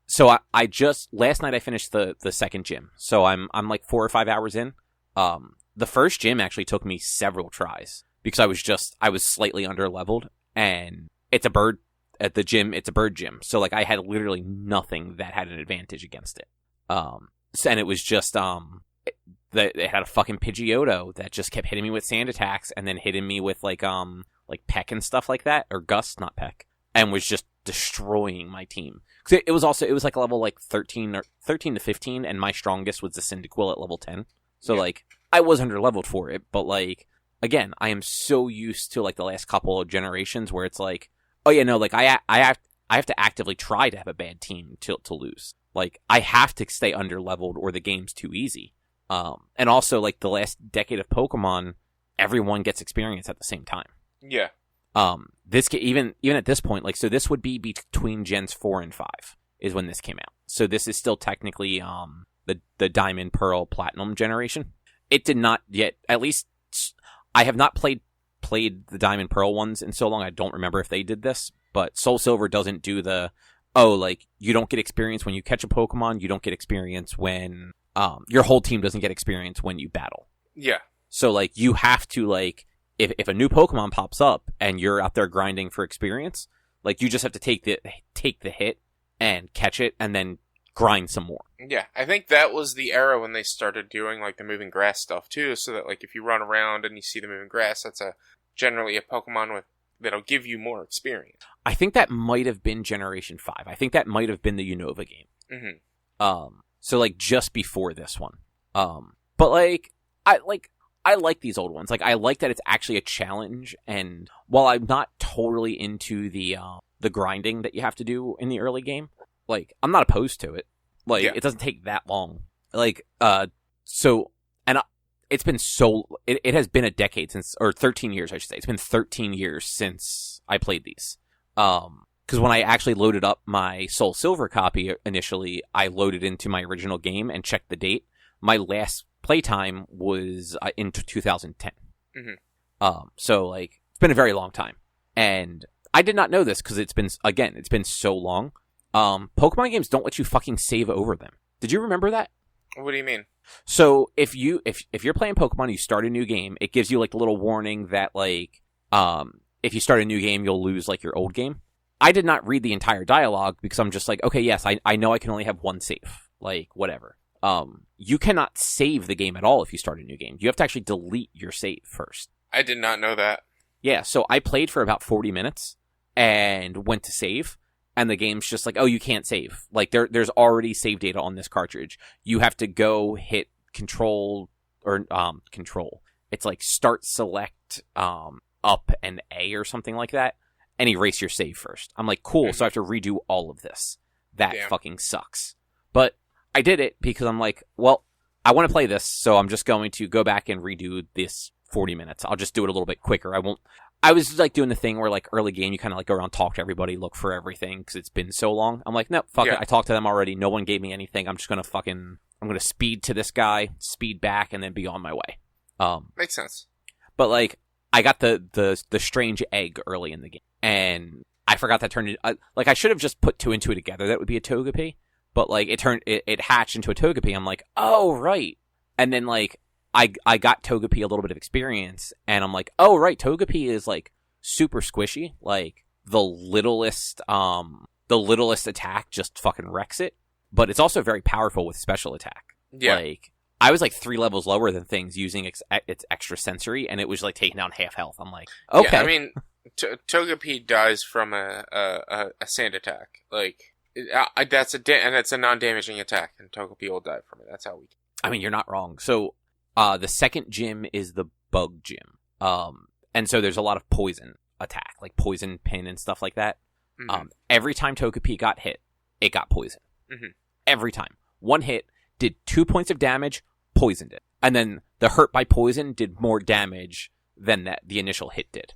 So I just, last night I finished the second gym. So I'm like 4 or 5 hours in. The first gym actually took me several tries because I was slightly under-leveled, and it's a bird. At the gym, it's a bird gym. So, like, I had literally nothing that had an advantage against it. And it was just, they had a fucking Pidgeotto that just kept hitting me with sand attacks and then hitting me with, like Peck and stuff like that. Or Gust, not Peck. And was just destroying my team. Cause it was like a level, like, 13 to 15, and my strongest was the Cyndaquil at level 10. So, like, I was under-leveled for it, but, like, again, I am so used to, like, the last couple of generations where it's like, oh yeah, no, like I have to actively try to have a bad team to lose. Like I have to stay under-leveled or the game's too easy. And also like the last decade of Pokemon, everyone gets experience at the same time. Yeah. Even at this point, like, so this would be between gens 4 and 5 is when this came out. So this is still technically the Diamond, Pearl, Platinum generation. It did not yet, at least I have not played the Diamond, Pearl ones in so long, I don't remember if they did this, but Soul Silver doesn't do like, you don't get experience when you catch a Pokemon, you don't get experience when, your whole team doesn't get experience when you battle. Yeah. So, like, you have to, like, if a new Pokemon pops up and you're out there grinding for experience, like, you just have to take the hit and catch it and then grind some more. Yeah, I think that was the era when they started doing, like, the moving grass stuff, too, so that, like, if you run around and you see the moving grass, that's generally a Pokemon that'll give you more experience. I think that might have been Generation 5. I think that might have been the Unova game. Mm-hmm. So, like, just before this one. But, like, I like these old ones. Like, I like that it's actually a challenge, and while I'm not totally into the grinding that you have to do in the early game, like, I'm not opposed to it. Like, It doesn't take that long. Like, it's been it has been a decade since, or 13 years, I should say. It's been 13 years since I played these. Because when I actually loaded up my Soul Silver copy initially, I loaded into my original game and checked the date. My last playtime was in 2010. Mm-hmm. So, like, it's been a very long time. And I did not know this because it's been so long. Pokemon games don't let you fucking save over them. Did you remember that? What do you mean? So if you're playing Pokemon, you start a new game, it gives you, like, the little warning that, like, if you start a new game, you'll lose, like, your old game. I did not read the entire dialogue because I'm just like, okay, yes, I know I can only have one save. Like, whatever. You cannot save the game at all if you start a new game. You have to actually delete your save first. I did not know that. Yeah, so I played for about 40 minutes and went to save, and the game's just like, oh, you can't save. Like, there's already save data on this cartridge. You have to go hit control. It's like start, select, up and A or something like that, and erase your save first. I'm like, cool, so I have to redo all of this. That fucking sucks. But I did it because I'm like, well, I want to play this, so I'm just going to go back and redo this 40 minutes. I'll just do it a little bit quicker. I was, like, doing the thing where, like, early game, you kind of, like, go around, talk to everybody, look for everything, because it's been so long. I'm like, no, fuck it. I talked to them already. No one gave me anything. I'm just going to I'm going to speed to this guy, speed back, and then be on my way. Makes sense. But, like, I got the strange egg early in the game, and I forgot that turned into, like, I should have just put 2 and 2 together. That would be a Togepi. But, like, it hatched into a Togepi. I'm like, oh, right. And then, like, I got Togepi a little bit of experience, and I'm like, oh, right, Togepi is, like, super squishy. Like, the littlest attack just fucking wrecks it. But it's also very powerful with special attack. Yeah. Like, I was, like, 3 levels lower than things using its extra sensory, and it was, like, taking down half health. I'm like, okay. Yeah, I mean, Togepi dies from a sand attack. Like, that's a non-damaging attack, and Togepi will die from it. That's how we. I mean, you're not wrong. So, the second gym is the bug gym. And so there's a lot of poison attack, like poison pin and stuff like that. Mm-hmm. Every time Togepi got hit, it got poisoned. Mm-hmm. Every time. One hit did 2 points of damage, poisoned it. And then the hurt by poison did more damage than the initial hit did.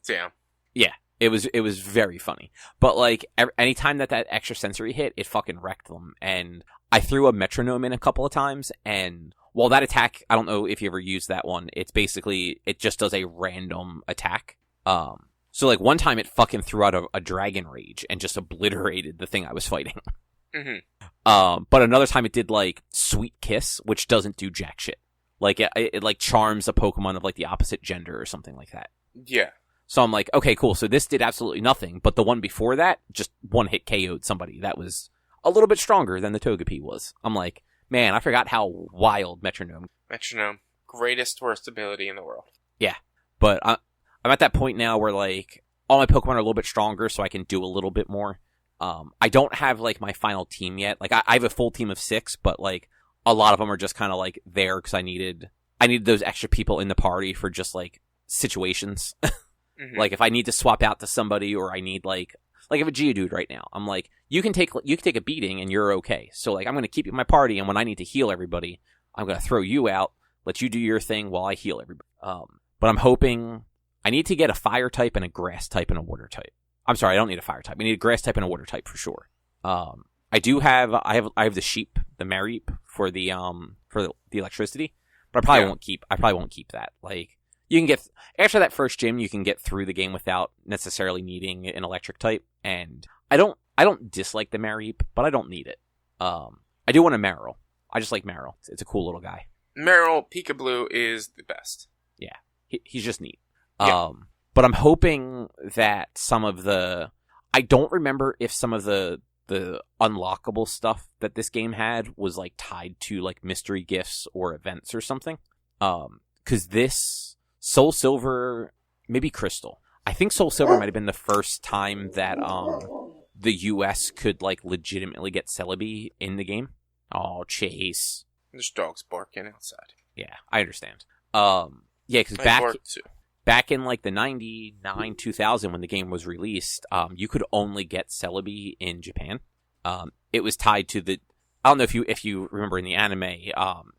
Damn. Yeah. It was very funny. But, like, anytime that extra sensory hit, it fucking wrecked them. And I threw a metronome in a couple of times, and while that attack, I don't know if you ever used that one, it's basically, it just does a random attack. So, like, one time it fucking threw out a Dragon Rage and just obliterated the thing I was fighting. Mm-hmm. But another time it did, like, Sweet Kiss, which doesn't do jack shit. Like, it like, charms a Pokemon of, like, the opposite gender or something like that. Yeah. So I'm like, okay, cool. So this did absolutely nothing, but the one before that just one hit KO'd somebody. That was a little bit stronger than the Togepi was. I'm like, man, I forgot how wild Metronome. Greatest, worst ability in the world. Yeah. But I'm at that point now where, like, all my Pokemon are a little bit stronger, so I can do a little bit more. I don't have, like, my final team yet. Like, I have a full team of 6, but, like, a lot of them are just kind of, like, there because I needed those extra people in the party for just, like, situations. Mm-hmm. Like, if I need to swap out to somebody, or I need, like if a Geodude right now, I'm like, you can take a beating and you're okay. So, like, I'm going to keep you in my party, and when I need to heal everybody, I'm going to throw you out, let you do your thing while I heal everybody. But I'm hoping I need to get a fire type and a grass type and a water type. I'm sorry, I don't need a fire type. I need a grass type and a water type for sure. I have the sheep, the Mareep for the electricity, but I probably won't keep that. Like, you can get, after that first gym, you can get through the game without necessarily needing an electric type, and I don't dislike the Mareep, but I don't need it. I do want a Marill. I just like Marill. It's a cool little guy. Marill Peekaboo is the best. Yeah, he's just neat. Yeah. But I'm hoping that some of the, I don't remember if some of the unlockable stuff that this game had was like tied to like mystery gifts or events or something. Because this Soul Silver, maybe Crystal. I think Soul Silver might have been the first time that the US could like legitimately get Celebi in the game. Oh, Chase. There's dogs barking outside. Yeah, I understand. Yeah, because back in like the 99, 2000 when the game was released, you could only get Celebi in Japan. It was tied to the, I don't know if you remember in the anime,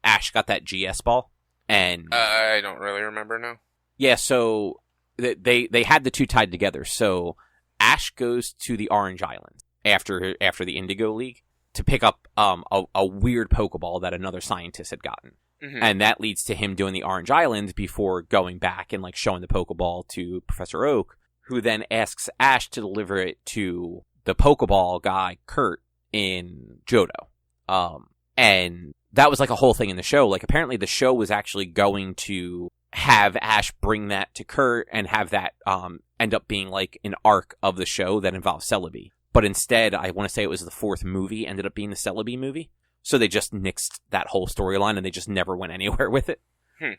Ash got that GS ball, and I don't really remember now. Yeah, so they had the two tied together. So Ash goes to the Orange Island after the Indigo League to pick up a weird Pokeball that another scientist had gotten. Mm-hmm. And that leads to him doing the Orange Island before going back and like showing the Pokeball to Professor Oak, who then asks Ash to deliver it to the Pokeball guy, Kurt, in Johto. And that was like a whole thing in the show. Like, apparently the show was actually going to have Ash bring that to Kurt and have that end up being like an arc of the show that involved Celebi. But instead, I want to say it was the fourth movie ended up being the Celebi movie. So they just nixed that whole storyline and they just never went anywhere with it.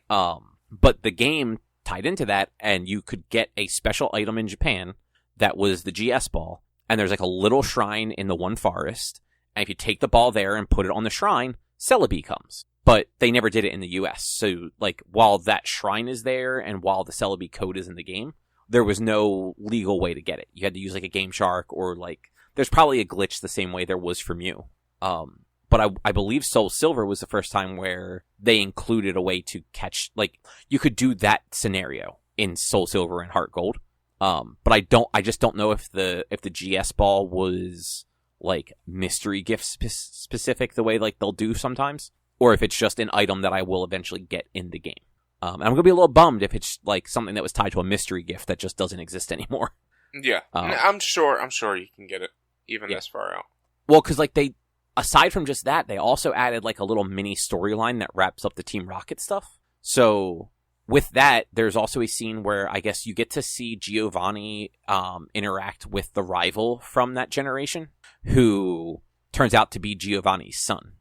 But the game tied into that, and you could get a special item in Japan that was the GS ball. And there's like a little shrine in the one forest. And if you take the ball there and put it on the shrine, Celebi comes. But they never did it in the US. So like, while that shrine is there and while the Celebi code is in the game, there was no legal way to get it. You had to use like a Game Shark, or like, there's probably a glitch the same way there was for Mew. But I believe Soul Silver was the first time where they included a way to catch, like, you could do that scenario in Soul Silver and Heart Gold. But I just don't know if the GS ball was like mystery gift specific the way like they'll do sometimes, or if it's just an item that I will eventually get in the game. And I'm gonna be a little bummed if it's like something that was tied to a mystery gift that just doesn't exist anymore. Yeah, I'm sure you can get it even this far out. Well, because like aside from just that, they also added like a little mini storyline that wraps up the Team Rocket stuff. So with that, there's also a scene where I guess you get to see Giovanni interact with the rival from that generation, who turns out to be Giovanni's son,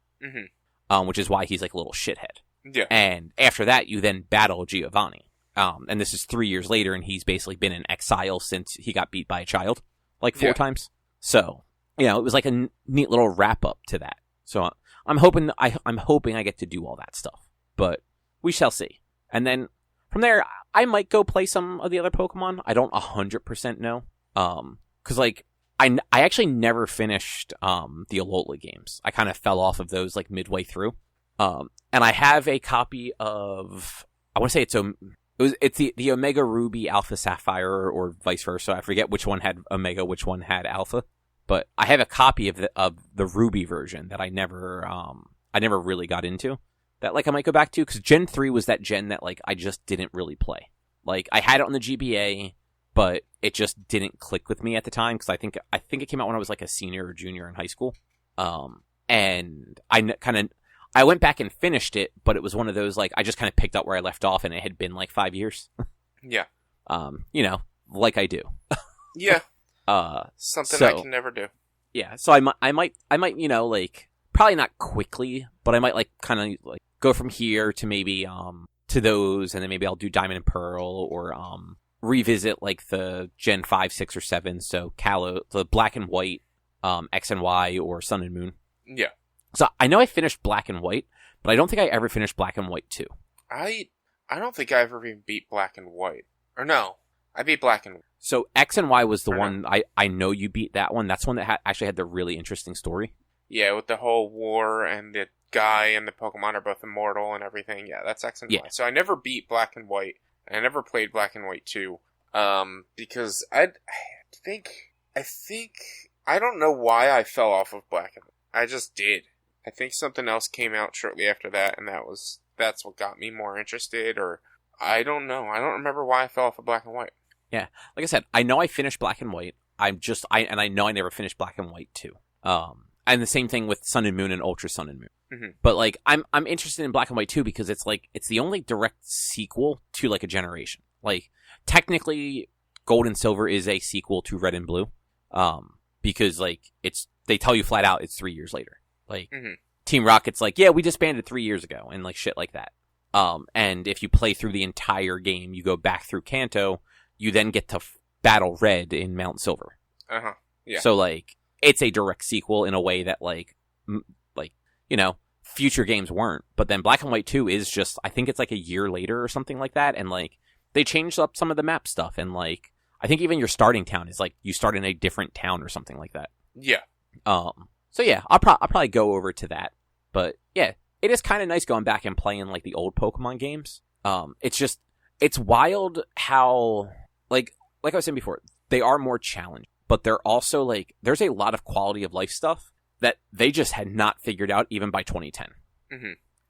which is why he's like a little shithead. Yeah. And after that, you then battle Giovanni. And this is 3 years later, and he's basically been in exile since he got beat by a child, like 4 times. So, you know, it was like a neat little wrap up to that. So I'm hoping I get to do all that stuff, but we shall see. And then from there, I might go play some of the other Pokemon. I don't 100% know. Cause like, I actually never finished, the Alola games. I kind of fell off of those like midway through. And I have a copy of, I want to say it's the Omega Ruby Alpha Sapphire, or vice versa. I forget which one had Omega, which one had Alpha. But I have a copy of the Ruby version that I never really got into. That like I might go back to, because Gen 3 was that gen that like I just didn't really play. Like, I had it on the GBA, but it just didn't click with me at the time, because I think it came out when I was like a senior or junior in high school. And I went back and finished it, but it was one of those like I just kind of picked up where I left off, and it had been like 5 years. Yeah. You know, like I do. Yeah. Something I can never do. Yeah, so I might, you know, like, probably not quickly, but I might like kind of like go from here to maybe to those, and then maybe I'll do Diamond and Pearl, or revisit like the Gen 5, 6, or 7, so the Black and White, X and Y, or Sun and Moon. Yeah. So I know I finished Black and White, but I don't think I ever finished Black and White 2. I don't think I ever even beat Black and White. Or no, I beat Black and White. So X and Y was the one, I know you beat that one. That's one that actually had the really interesting story. Yeah, with the whole war, and the guy and the Pokemon are both immortal and everything. Yeah, that's X and Y. So I never beat Black and White. I never played Black and White 2. Because I think, I don't know why I fell off of Black and White. I just did. I think something else came out shortly after that, and that's what got me more interested, or I don't know. I don't remember why I fell off of Black and White. Yeah, like I said, I know I finished Black and White. I know I never finished Black and White 2. And the same thing with Sun and Moon and Ultra Sun and Moon. Mm-hmm. But like, I'm interested in Black and White 2 because it's the only direct sequel to like a generation. Like, technically, Gold and Silver is a sequel to Red and Blue. Because like they tell you flat out it's 3 years later. Like, Team Rocket's like, yeah, we disbanded 3 years ago, and like shit like that. And if you play through the entire game, you go back through Kanto, you then get to battle Red in Mount Silver. Yeah. So like, it's a direct sequel in a way that like, you know, future games weren't. But then Black and White 2 is just, I think it's like a year later or something like that, and like, they changed up some of the map stuff, and like, I think even your starting town is like, you start in a different town or something like that. Yeah. So yeah, I'll probably go over to that. But yeah, it is kind of nice going back and playing like the old Pokemon games. It's wild how, like I was saying before, they are more challenging, but they're also like, there's a lot of quality of life stuff that they just had not figured out even by 2010.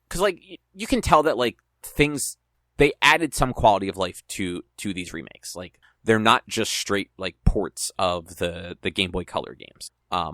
Because like, you can tell that like things, they added some quality of life to these remakes. Like, they're not just straight like ports of the Game Boy Color games,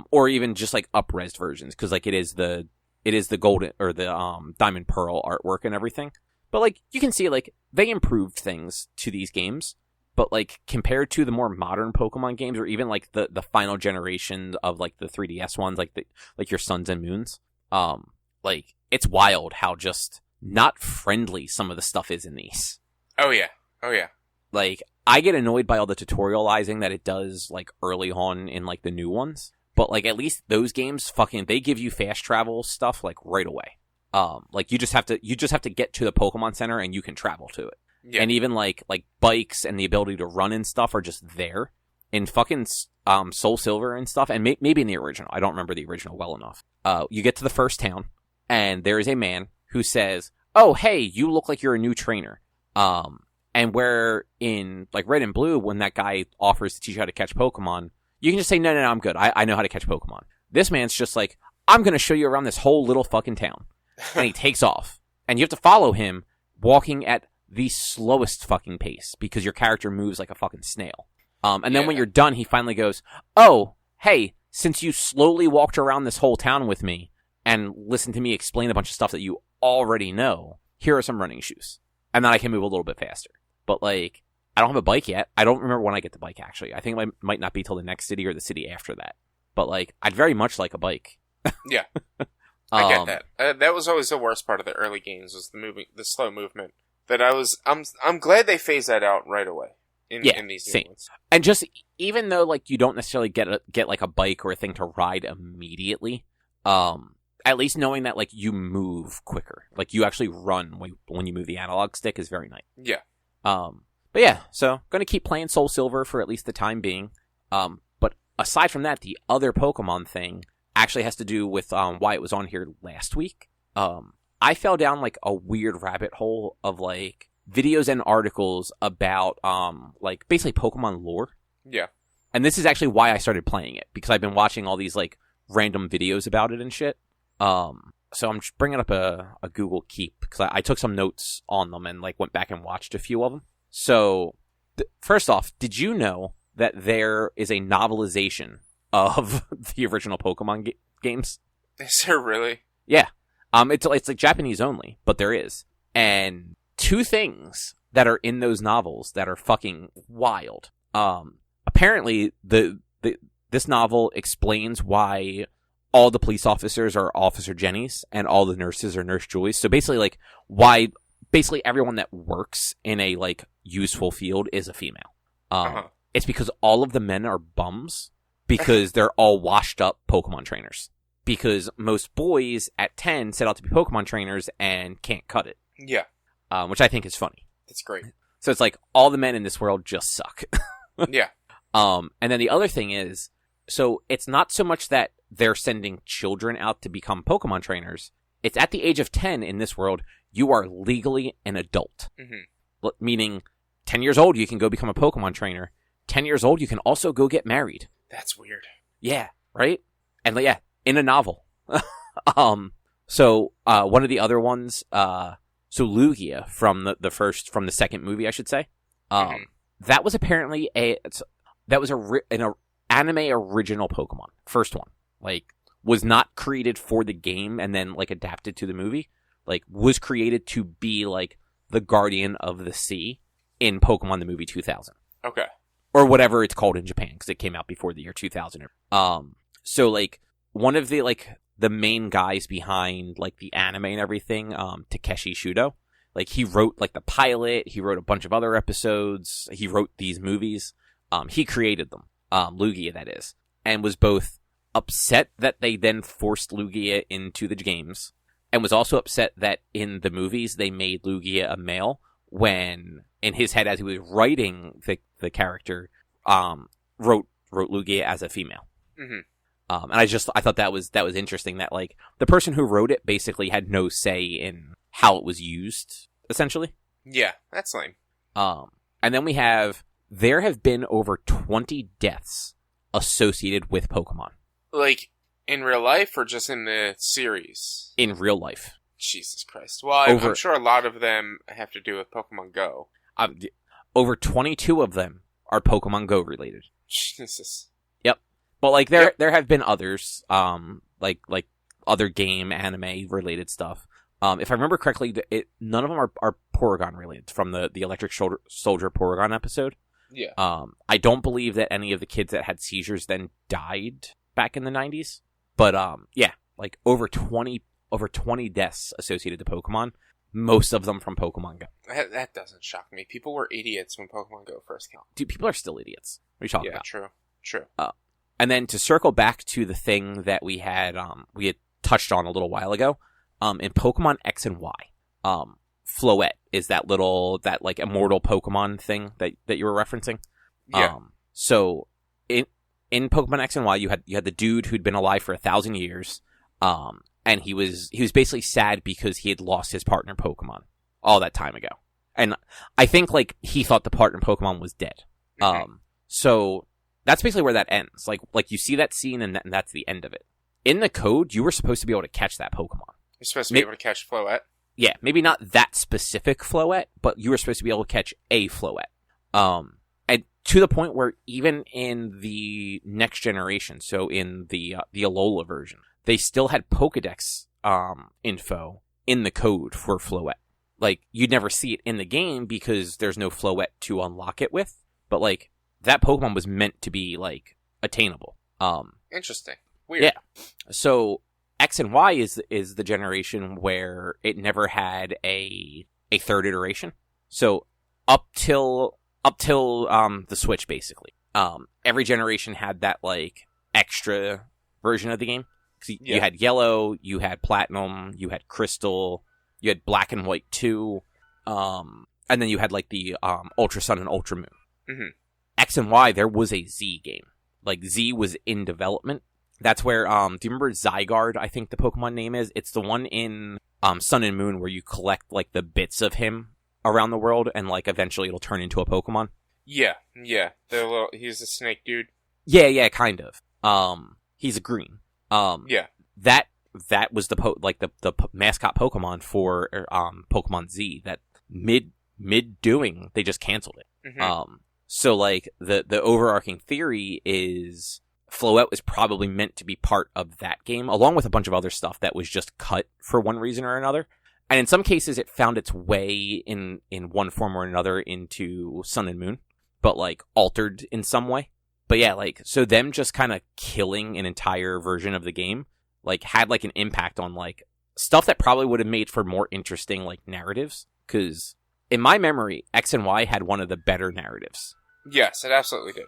or even just like up-res versions, because like it is the golden or the Diamond Pearl artwork and everything. But like, you can see like they improved things to these games, but like compared to the more modern Pokemon games, or even like the final generation of like the 3DS ones, like your Suns and Moons, like, it's wild how just not friendly some of the stuff is in these. Oh yeah. Like, I get annoyed by all the tutorializing that it does, like, early on in, like, the new ones. But, like, at least those games they give you fast travel stuff, like, right away. Like, you just have to get to the Pokemon Center and you can travel to it. Yeah. And even, like bikes and the ability to run and stuff are just there. In fucking, Soul Silver and stuff, and maybe in the original. I don't remember the original well enough. You get to the first town, and there is a man who says, "Oh, hey, you look like you're a new trainer." And where in, like, Red and Blue, when that guy offers to teach you how to catch Pokemon, you can just say, no, I'm good. I know how to catch Pokemon. This man's just like, I'm going to show you around this whole little fucking town. And he takes off. And you have to follow him, walking at the slowest fucking pace, because your character moves like a fucking snail. And then when you're done, he finally goes, "Oh, hey, since you slowly walked around this whole town with me, and listened to me explain a bunch of stuff that you already know, here are some running shoes. And then I can move a little bit faster." But, like, I don't have a bike yet. I don't remember when I get the bike, actually. I think it might not be till the next city or the city after that. But, like, I'd very much like a bike. Yeah. I get that. That was always the worst part of the early games, was the slow movement. I'm glad they phased that out right away in these new ones. And just, even though, like, you don't necessarily get like, a bike or a thing to ride immediately, at least knowing that, like, you move quicker. Like, you actually run when you move the analog stick is very nice. Yeah. But yeah, so gonna keep playing Soul Silver for at least the time being. But aside from that, the other Pokemon thing actually has to do with why it was on here last week. I fell down like a weird rabbit hole of like videos and articles about like basically Pokemon lore. Yeah. And this is actually why I started playing it, because I've been watching all these like random videos about it and shit. So I'm just bringing up a Google Keep, because I took some notes on them and like went back and watched a few of them. So first off, did you know that there is a novelization of the original Pokemon games? Is there really? Yeah. It's like Japanese only, but there is. And two things that are in those novels that are fucking wild. Apparently this novel explains why all the police officers are Officer Jennies and all the nurses are Nurse Joys. So basically, like, why basically everyone that works in a like useful field is a female. It's because all of the men are bums, because they're all washed up Pokemon trainers. Because most boys at 10 set out to be Pokemon trainers and can't cut it. Yeah. Which I think is funny. It's great. So it's like all the men in this world just suck. Yeah. And then the other thing is, so it's not so much that they're sending children out to become Pokemon trainers. It's at the age of 10 in this world, you are legally an adult. Mm-hmm. meaning 10 years old, you can go become a Pokemon trainer. 10 years old, you can also go get married. That's weird. Yeah, right? And yeah, in a novel. So one of the other ones, so Lugia from the second movie, I should say, that was apparently an anime original Pokemon. First one, like, was not created for the game and then like adapted to the movie. Like, was created to be like the guardian of the sea in Pokemon the movie 2000. Okay. Or whatever it's called in Japan, because it came out before the year 2000. So like one of the main guys behind like the anime and everything, Takeshi Shudo, like he wrote like the pilot, he wrote a bunch of other episodes, he wrote these movies. He created them, Lugia that is, and was both upset that they then forced Lugia into the games, and was also upset that in the movies they made Lugia a male when in his head, as he was writing the character, wrote Lugia as a female. Mm-hmm. And I thought that was interesting that like the person who wrote it basically had no say in how it was used, essentially. Yeah, that's lame. And then there have been over 20 deaths associated with Pokemon. Like, in real life or just in the series? In real life. Jesus Christ. Well, I'm sure a lot of them have to do with Pokemon Go. Over 22 of them are Pokemon Go related. Jesus. Yep. But like there have been others, like other game, anime related stuff. If I remember correctly, none of them are Porygon related from the Electric Soldier Porygon episode. Yeah. I don't believe that any of the kids that had seizures then died back in the 90s. But yeah, like over 20 deaths associated to Pokemon, most of them from Pokemon Go. That doesn't shock me. People were idiots when Pokemon Go first came out. Dude, people are still idiots. What are you talking about? Yeah, true. And then to circle back to the thing that we had touched on a little while ago, in Pokemon X and Y, Floette is that like immortal Pokemon thing that you were referencing. Yeah. So in Pokemon X and Y, you had the dude who'd been alive for 1,000 years, and he was basically sad because he had lost his partner Pokemon all that time ago, and I think like he thought the partner Pokemon was dead. Mm-hmm. So that's basically where that ends. Like you see that scene, and that's the end of it. In the code, you were supposed to be able to catch that Pokemon. You're supposed to be able to catch Floette? Yeah, maybe not that specific Floette, but you were supposed to be able to catch a Floette. And to the point where even in the next generation, so in the Alola version, they still had Pokedex info in the code for Floette. Like, you'd never see it in the game because there's no Floette to unlock it with, but like that Pokemon was meant to be like attainable. Interesting. Weird. Yeah. So X and Y is the generation where it never had a third iteration. So up till the Switch, basically, every generation had that like extra version of the game. You had Yellow, you had Platinum, you had Crystal, you had Black and White 2, and then you had like the Ultra Sun and Ultra Moon. Mm-hmm. X and Y, there was a Z game. Like, Z was in development. That's where, do you remember Zygarde, I think the Pokemon name is? It's the one in Sun and Moon where you collect, like, the bits of him around the world, and, like, eventually it'll turn into a Pokemon. Yeah. He's a snake dude. Yeah, kind of. He's a green. Yeah. That was the mascot Pokemon for Pokemon Z that mid-doing, they just canceled it. Mm-hmm. So, like, the overarching theory is Floette was probably meant to be part of that game, along with a bunch of other stuff that was just cut for one reason or another. And in some cases, it found its way in one form or another into Sun and Moon, but, like, altered in some way. But yeah, like, so them just kind of killing an entire version of the game, like, had, like, an impact on, like, stuff that probably would have made for more interesting, like, narratives. Because, in my memory, X and Y had one of the better narratives. Yes, it absolutely did.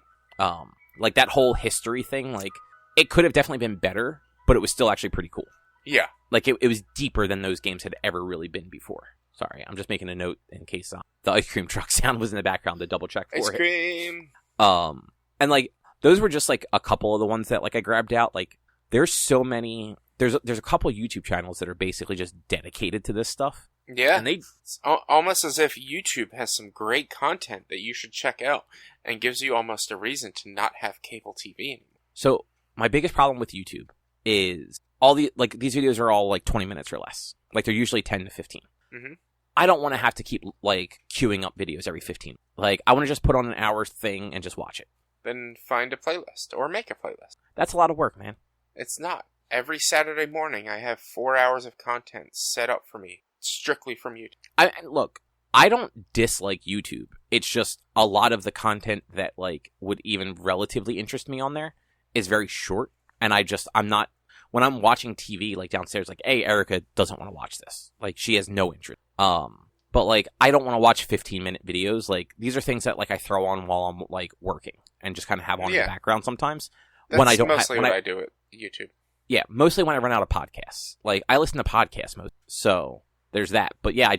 Like, that whole history thing, like, it could have definitely been better, but it was still actually pretty cool. Yeah. Like, it was deeper than those games had ever really been before. Sorry, I'm just making a note in case the ice cream truck sound was in the background to double check for Ice cream! And, like, those were just, like, a couple of the ones that, like, I grabbed out. Like, there's so many... There's a couple YouTube channels that are basically just dedicated to this stuff. Yeah. And they It's almost as if YouTube has some great content that you should check out and gives you almost a reason to not have cable TV anymore. So my biggest problem with YouTube is all these videos are all like 20 minutes or less. Like they're usually 10 to 15. Mhm. I don't want to have to keep like queuing up videos every 15. Like I want to just put on an hour thing and just watch it. Then find a playlist or make a playlist. That's a lot of work, man. It's not. Every Saturday morning I have 4 hours of content set up for me strictly from YouTube. Look, I don't dislike YouTube. It's just a lot of the content that like would even relatively interest me on there is very short, and I'm not when I'm watching TV like downstairs. Like, hey, Erica doesn't want to watch this. Like, she has no interest. But like, I don't want to watch 15-minute videos. Like, these are things that like I throw on while I'm like working and just kind of have on in the background sometimes. That's when I don't mostly what I do at YouTube. Yeah, mostly when I run out of podcasts. Like, I listen to podcasts most, so there's that. But yeah,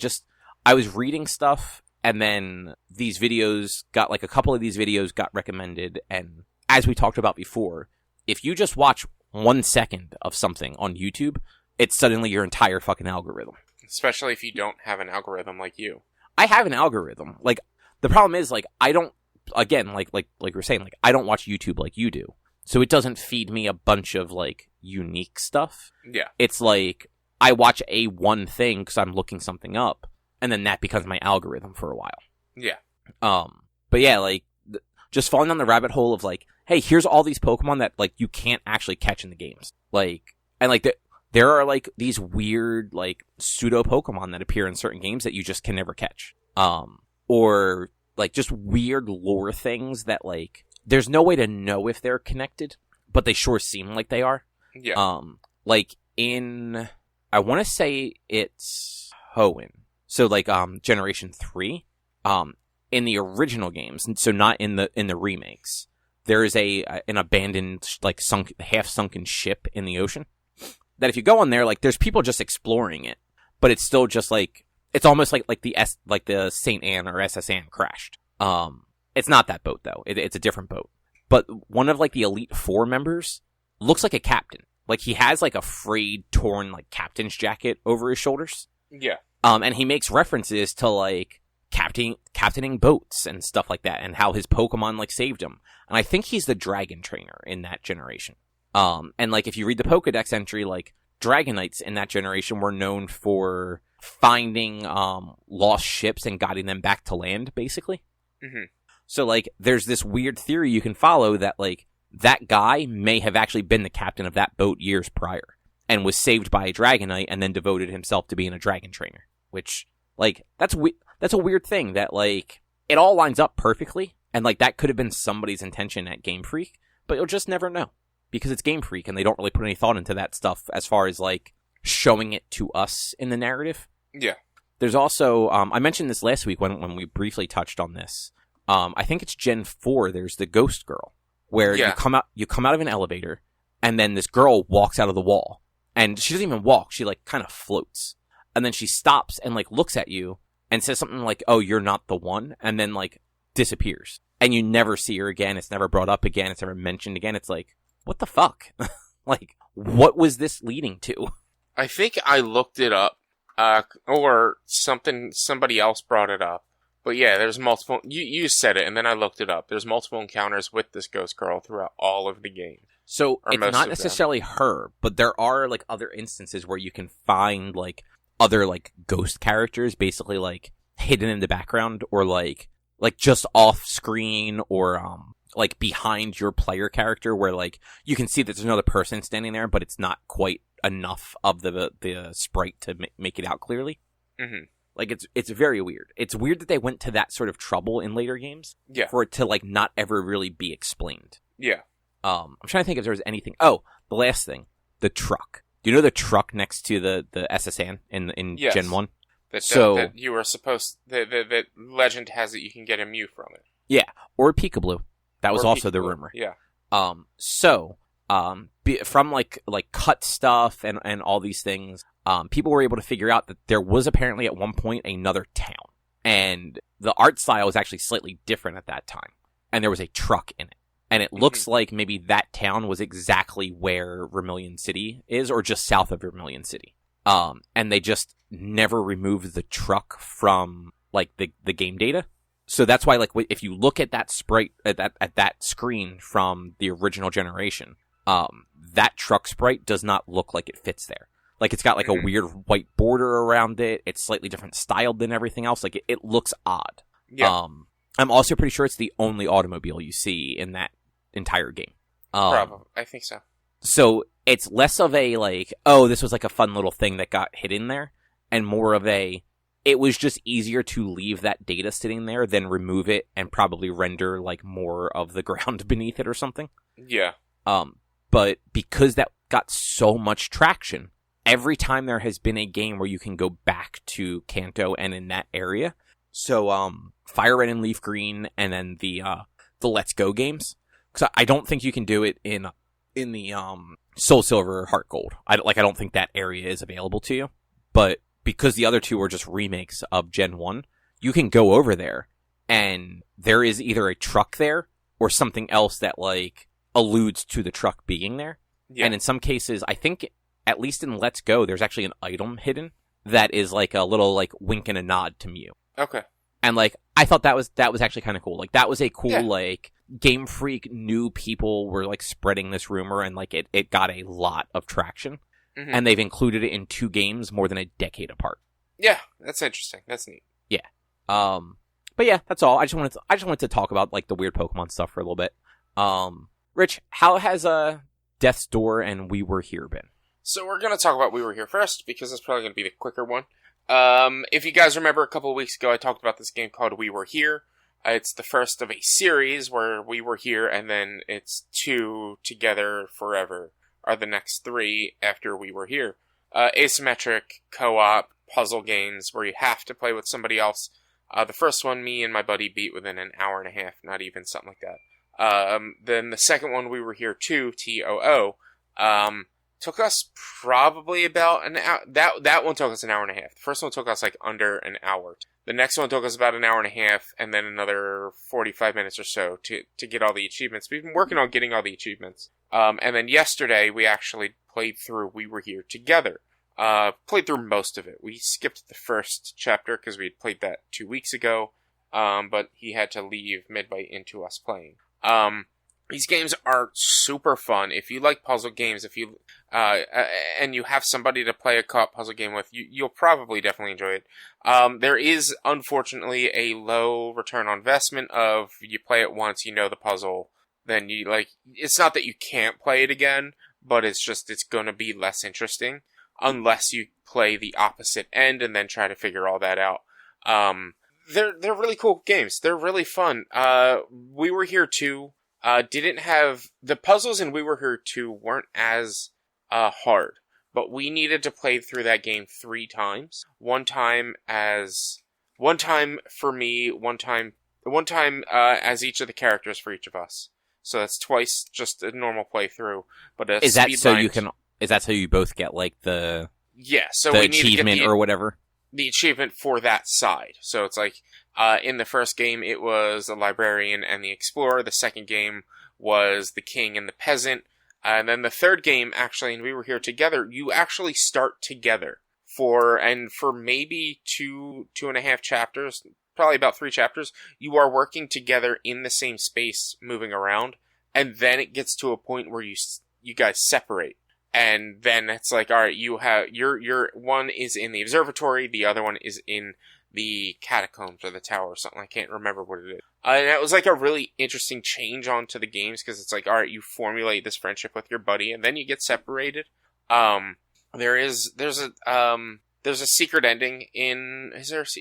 I was reading stuff, and then these videos a couple of these videos got recommended, and as we talked about before, if you just watch 1 second of something on YouTube, it's suddenly your entire fucking algorithm. Especially if you don't have an algorithm like you. I have an algorithm. Like, the problem is, like, I don't, again, like we're saying, like, I don't watch YouTube like you do. So it doesn't feed me a bunch of, like, unique stuff. Yeah. It's like, I watch one thing because I'm looking something up, and then that becomes my algorithm for a while. Yeah. But yeah, like, just falling down the rabbit hole of, like, hey, here's all these Pokemon that, like, you can't actually catch in the games. Like, and, like, there are, like, these weird, like, pseudo-Pokemon that appear in certain games that you just can never catch. Or, like, just weird lore things that, like, there's no way to know if they're connected, but they sure seem like they are. Yeah. Like, I want to say it's Hoenn. So, like, Generation 3, in the original games, and so not in the remakes, there is an abandoned, like, half-sunken ship in the ocean, that if you go on there, like, there's people just exploring it, but it's still just, like, it's almost like the St. Anne or SS Anne crashed. It's not that boat, though. It's a different boat. But one of, like, the Elite Four members looks like a captain. Like, he has, like, a frayed, torn, like, captain's jacket over his shoulders. Yeah. And he makes references to, like, captaining boats and stuff like that, and how his Pokemon, like, saved him. And I think he's the dragon trainer in that generation. And, like, if you read the Pokedex entry, like, Dragonites in that generation were known for finding lost ships and guiding them back to land, basically. Mm-hmm. So, like, there's this weird theory you can follow that, like, that guy may have actually been the captain of that boat years prior and was saved by a Dragonite and then devoted himself to being a dragon trainer. Which, like, that's a weird thing that, like, it all lines up perfectly, and, like, that could have been somebody's intention at Game Freak, but you'll just never know. Because it's Game Freak, and they don't really put any thought into that stuff as far as, like, showing it to us in the narrative. Yeah. There's also, I mentioned this last week when we briefly touched on this. I think it's Gen 4, there's the Ghost Girl, where you come out of an elevator, and then this girl walks out of the wall. And she doesn't even walk, she, like, kind of floats. And then she stops and, like, looks at you and says something like, oh, you're not the one, and then, like, disappears. And you never see her again, it's never brought up again, it's never mentioned again. It's like, what the fuck? Like, what was this leading to? I think I looked it up, or somebody else brought it up. But yeah, there's multiple, you said it, and then I looked it up. There's multiple encounters with this ghost girl throughout all of the game. So, it's not necessarily her, but there are, like, other instances where you can find, like, other, like, ghost characters, basically, like, hidden in the background, or, like just off screen, or, like, behind your player character, where, like, you can see that there's another person standing there, but it's not quite enough of the sprite to make it out clearly. Mm-hmm. Like, it's very weird. It's weird that they went to that sort of trouble in later games. Yeah. For it to, like, not ever really be explained. Yeah. I'm trying to think if there was anything. Oh, the last thing. The truck. Do you know the truck next to the SSN in yes. Gen 1? That you were supposed... That legend has that you can get a Mew from it. Yeah. Or Peekaboo. That was also the rumor. Yeah. From, like cut stuff and all these things... people were able to figure out that there was apparently at one point another town. And the art style was actually slightly different at that time. And there was a truck in it. And it looks like maybe that town was exactly where Vermilion City is, or just south of Vermilion City. and they just never removed the truck from like the game data. So that's why, like, if you look at that sprite at that screen from the original generation, that truck sprite does not look like it fits there. Like, it's got like a weird white border around it. It's slightly different styled than everything else. Like, it looks odd. Yeah. I'm also pretty sure it's the only automobile you see in that entire game. Probably. I think so. So it's less of a, like, oh, this was like a fun little thing that got hit in there, and more of a, it was just easier to leave that data sitting there than remove it and probably render, like, more of the ground beneath it or something. Yeah. But because that got so much traction, every time there has been a game where you can go back to Kanto and in that area, so Fire Red and Leaf Green, and then the Let's Go games, because I don't think you can do it in the Soul Silver or Heart Gold. I don't think that area is available to you, but because the other two are just remakes of Gen 1, you can go over there, and there is either a truck there or something else that, like, alludes to the truck being there. Yeah. And in some cases, I think, at least in Let's Go, there's actually an item hidden that is, like, a little, like, wink and a nod to Mew. Okay. And, like, I thought that was actually kind of cool. Like, that was a cool, like, Game Freak new people were, like, spreading this rumor, and, like, it got a lot of traction. Mm-hmm. And they've included it in 2 games more than a decade apart. Yeah, that's interesting. That's neat. Yeah. But yeah, that's all. I just wanted to talk about, like, the weird Pokemon stuff for a little bit. Rich, how has Death's Door and We Were Here been? So we're going to talk about We Were Here first, because it's probably going to be the quicker one. If you guys remember, a couple of weeks ago, I talked about this game called We Were Here. It's the first of a series where We Were Here, and then it's 2 Together Forever are the next 3 after We Were Here. Asymmetric, co-op, puzzle games where you have to play with somebody else. The first one, me and my buddy beat within an hour and a half, not even, something like that. Then the second one, We Were Here 2, TOO, took us probably about an hour. That one took us an hour and a half. The first one took us like under an hour. The next one took us about an hour and a half, and then another 45 minutes or so to get all the achievements. We've been working on getting all the achievements. And then yesterday, we actually played through We Were Here together. Played through most of it. We skipped the first chapter because we had played that 2 weeks ago, but he had to leave midway into us playing. These games are super fun. If you like puzzle games, and you have somebody to play a co-op puzzle game with, you'll probably definitely enjoy it. There is, unfortunately, a low return on investment of you play it once, you know the puzzle, then it's not that you can't play it again, but it's going to be less interesting unless you play the opposite end and then try to figure all that out. They're really cool games. They're really fun. We Were Here 2 didn't have the puzzles in We Were Here 2 weren't as hard, but we needed to play through that game 3 times. One time for me, one time as each of the characters for each of us. So that's twice just a normal playthrough. But is that so you both get like the the achievement or whatever? The achievement for that side. So it's like in the first game it was the librarian and the explorer. The second game was the king and the peasant. And then the third game, actually, and We Were Here together, you actually start together for maybe 2.5 chapters, probably about 3 chapters, you are working together in the same space, moving around, and then it gets to a point where you guys separate. And then it's like, all right, you have your one is in the observatory, the other one is in the catacombs or the tower or something. I can't remember what it is. And it was like a really interesting change onto the games because it's like, all right, you formulate this friendship with your buddy, and then you get separated. There's a secret ending in.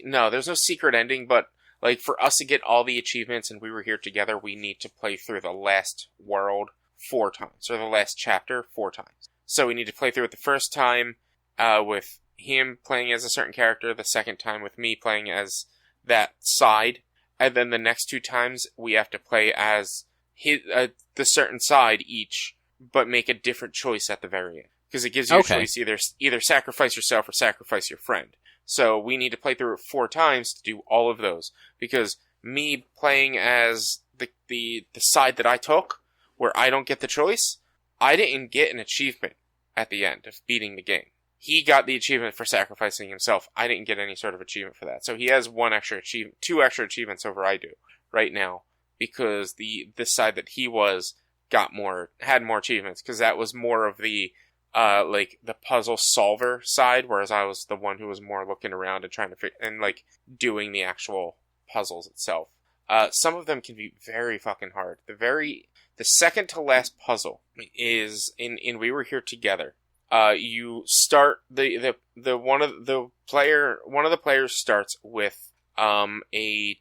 No, there's no secret ending, but like for us to get all the achievements and We Were Here together, we need to play through the last world 4 times, or the last chapter 4 times. So we need to play through it the first time with him playing as a certain character, the second time with me playing as that side, and then the next 2 times we have to play as the certain side each, but make a different choice at the very end. Because it gives you a choice, either sacrifice yourself or sacrifice your friend. So we need to play through it 4 times to do all of those. Because me playing as the side that I took, where I don't get the choice, I didn't get an achievement at the end of beating the game. he got the achievement for sacrificing himself. I didn't get any sort of achievement for that. So he has two extra achievements over I do right now, because the side that he had more achievements, because that was more of the like the puzzle solver side, whereas I was the one who was more looking around and trying to and like doing the actual puzzles itself. Some of them can be very fucking hard. The second to last puzzle is in We Were Here Together. You start one of the players starts with on a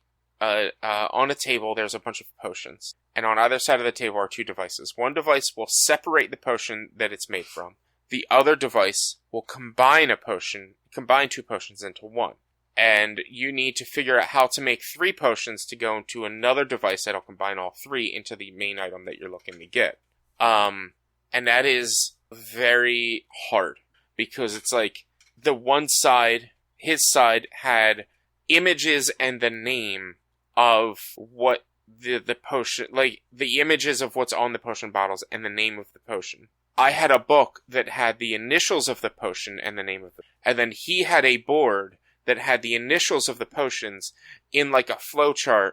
table. There's a bunch of potions, and on either side of the table are two devices. One device will separate the potion that it's made from. The other device will combine two potions into one. And you need to figure out how to make 3 potions to go into another device that'll combine all 3 into the main item that you're looking to get. And that is very hard, because it's like the one side, his side, had images and the name of what the potion, like the images of what's on the potion bottles and the name of the potion. I had a book that had the initials of the potion and the name of it. And then he had a board that had the initials of the potions in like a flowchart,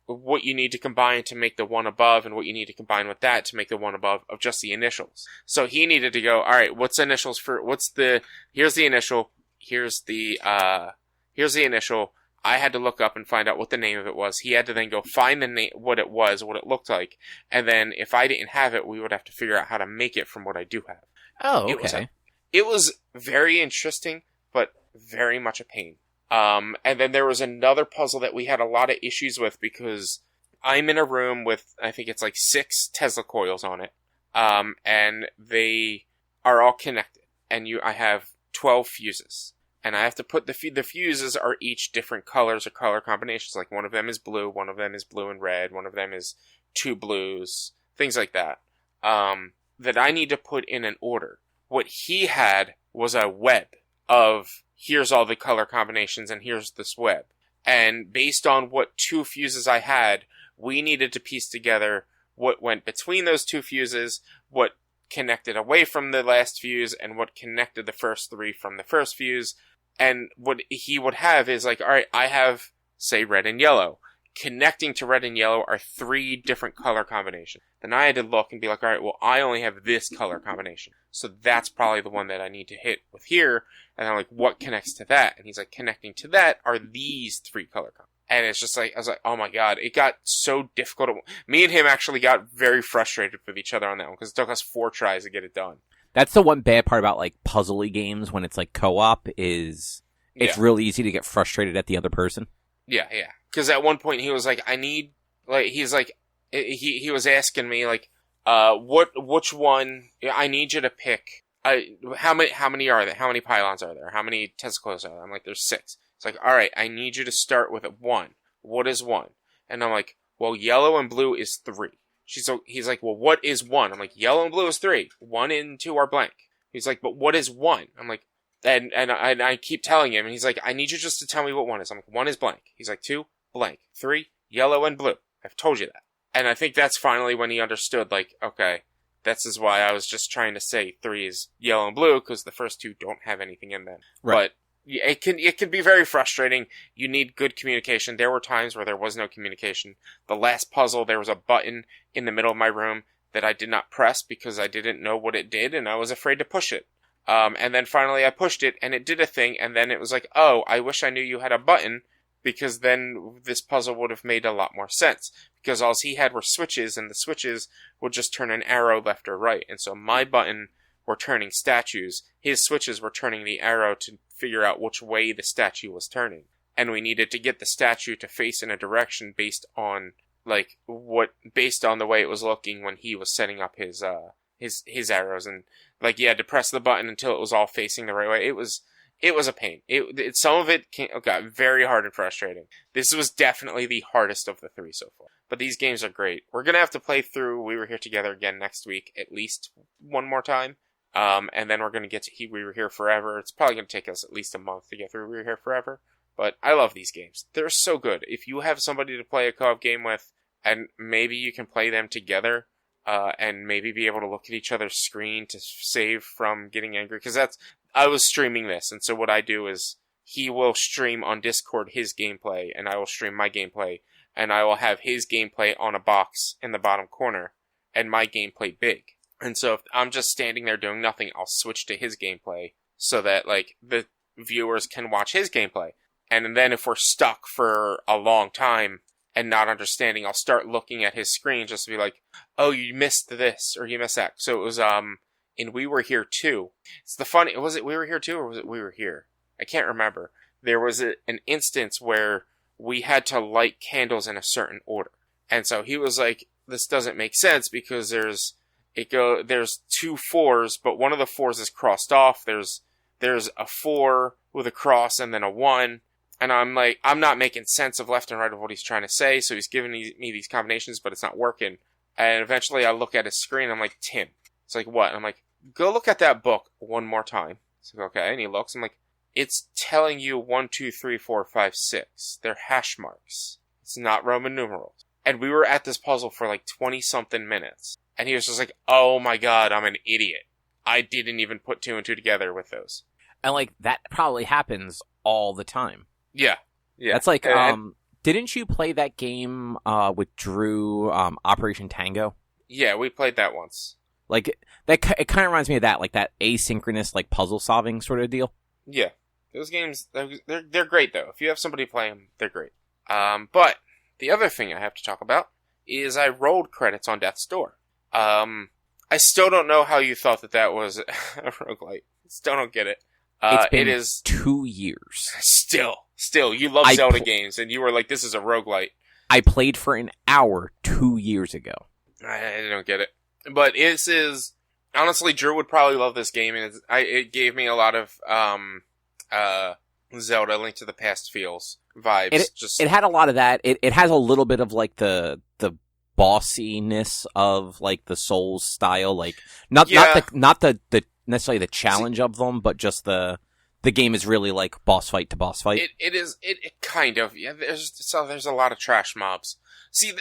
what you need to combine to make the one above, and what you need to combine with that to make the one above of just the initials. So he needed to go, all right, what's initials for, here's the initial, here's the initial. I had to look up and find out what the name of it was. He had to then go find the name, what it was, what it looked like. And then if I didn't have it, we would have to figure out how to make it from what I do have. Oh, okay. It was very interesting, but very much a pain. And then there was another puzzle that we had a lot of issues with, because I'm in a room with, I think it's like 6 Tesla coils on it. And they are all connected. And I have 12 fuses. And I have to put the fuses are each different colors or color combinations. Like one of them is blue, one of them is blue and red, one of them is 2 blues, things like that. That I need to put in an order. What he had was a web of, here's all the color combinations and here's this web. And based on what 2 fuses I had, we needed to piece together what went between those 2 fuses, what connected away from the last fuse, and what connected the first 3 from the first fuse. And what he would have is like, all right, I have, say, red and yellow. Connecting to red and yellow are 3 different color combinations. Then I had to look and be like, all right, well, I only have this color combination. So that's probably the one that I need to hit with here. And I'm like, what connects to that? And he's like, connecting to that are these 3 color combinations. And it's just like, I was like, oh my god, it got so difficult. Me and him actually got very frustrated with each other on that one, because it took us 4 tries to get it done. That's the one bad part about like puzzly games when it's like co-op, is it's real easy to get frustrated at the other person. Yeah. Because at one point he was like, he was asking me like, which one, I need you to pick, how many are there? How many pylons are there? How many tentacles are there? I'm like, there's 6. It's like, alright, I need you to start with 1. What is 1? And I'm like, well, yellow and blue is 3. He's like, well, what is 1? I'm like, yellow and blue is 3. 1 and 2 are blank. He's like, but what is 1? I'm like, and I keep telling him, and he's like, I need you just to tell me what 1 is. I'm like, 1 is blank. He's like, 2, blank. 3, yellow and blue. I've told you that. And I think that's finally when he understood, like, okay, this is why I was just trying to say 3 is yellow and blue, because the first 2 don't have anything in them. Right. But it can be very frustrating. You need good communication. There were times where there was no communication. The last puzzle, there was a button in the middle of my room that I did not press because I didn't know what it did, and I was afraid to push it. And then finally I pushed it, and it did a thing, and then it was like, oh, I wish I knew you had a button, because then this puzzle would have made a lot more sense. Because all he had were switches, and the switches would just turn an arrow left or right. And so my button were turning statues. His switches were turning the arrow to figure out which way the statue was turning. And we needed to get the statue to face in a direction based on the way it was looking when he was setting up his arrows. And like, you had to press the button until it was all facing the right way. It was a pain. Some of it got very hard and frustrating. This was definitely the hardest of the 3 so far. But these games are great. We're going to have to play through We Were Here Together again next week, at least one more time. And then we're going to get to We Were Here Forever. It's probably going to take us at least a month to get through We Were Here Forever. But I love these games. They're so good. If you have somebody to play a co-op game with, and maybe you can play them together, and maybe be able to look at each other's screen to save from getting angry. Because I was streaming this, and so what I do is he will stream on Discord his gameplay, and I will stream my gameplay, and I will have his gameplay on a box in the bottom corner, and my gameplay big. And so if I'm just standing there doing nothing, I'll switch to his gameplay so that, like, the viewers can watch his gameplay. And then if we're stuck for a long time and not understanding, I'll start looking at his screen just to be like, oh, you missed this, or you missed that. So it was, in We Were Here Too. Was it We Were Here Too, or was it We Were Here? I can't remember. There was an instance where we had to light candles in a certain order. And so he was like, this doesn't make sense because there's 2 4s, but one of the 4s is crossed off. There's a 4 with a cross and then a 1. And I'm like, I'm not making sense of left and right of what he's trying to say. So he's giving me these combinations, but it's not working. And eventually I look at his screen. I'm like, Tim. It's like, what? And I'm like, go look at that book one more time. It's like, okay. And he looks. I'm like, it's telling you 1, 2, 3, 4, 5, 6. They're hash marks. It's not Roman numerals. And we were at this puzzle for like 20-something minutes. And he was just like, oh my god, I'm an idiot. I didn't even put 2 and 2 together with those. And, like, that probably happens all the time. Yeah. That's like, didn't you play that game with Drew, Operation Tango? Yeah, we played that once. Like, it kind of reminds me of that, like, that asynchronous, like, puzzle-solving sort of deal. Yeah. Those games, they're great, though. If you have somebody play them, they're great. But the other thing I have to talk about is I rolled credits on Death's Door. I still don't know how you thought that was a roguelite. Still don't get it. It is 2 years. Still, you love Zelda games, and you were like, this is a roguelite. I played for an hour 2 years ago. I don't get it. But this is, honestly, Drew would probably love this game, and it gave me a lot of Zelda Link to the Past feels vibes. It had a lot of that. It has a little bit of, like, the bossiness of, like, the Souls style, like, not the necessarily the challenge of them, but just the game is really like boss fight to boss fight. It kind of, yeah. There's a lot of trash mobs. See,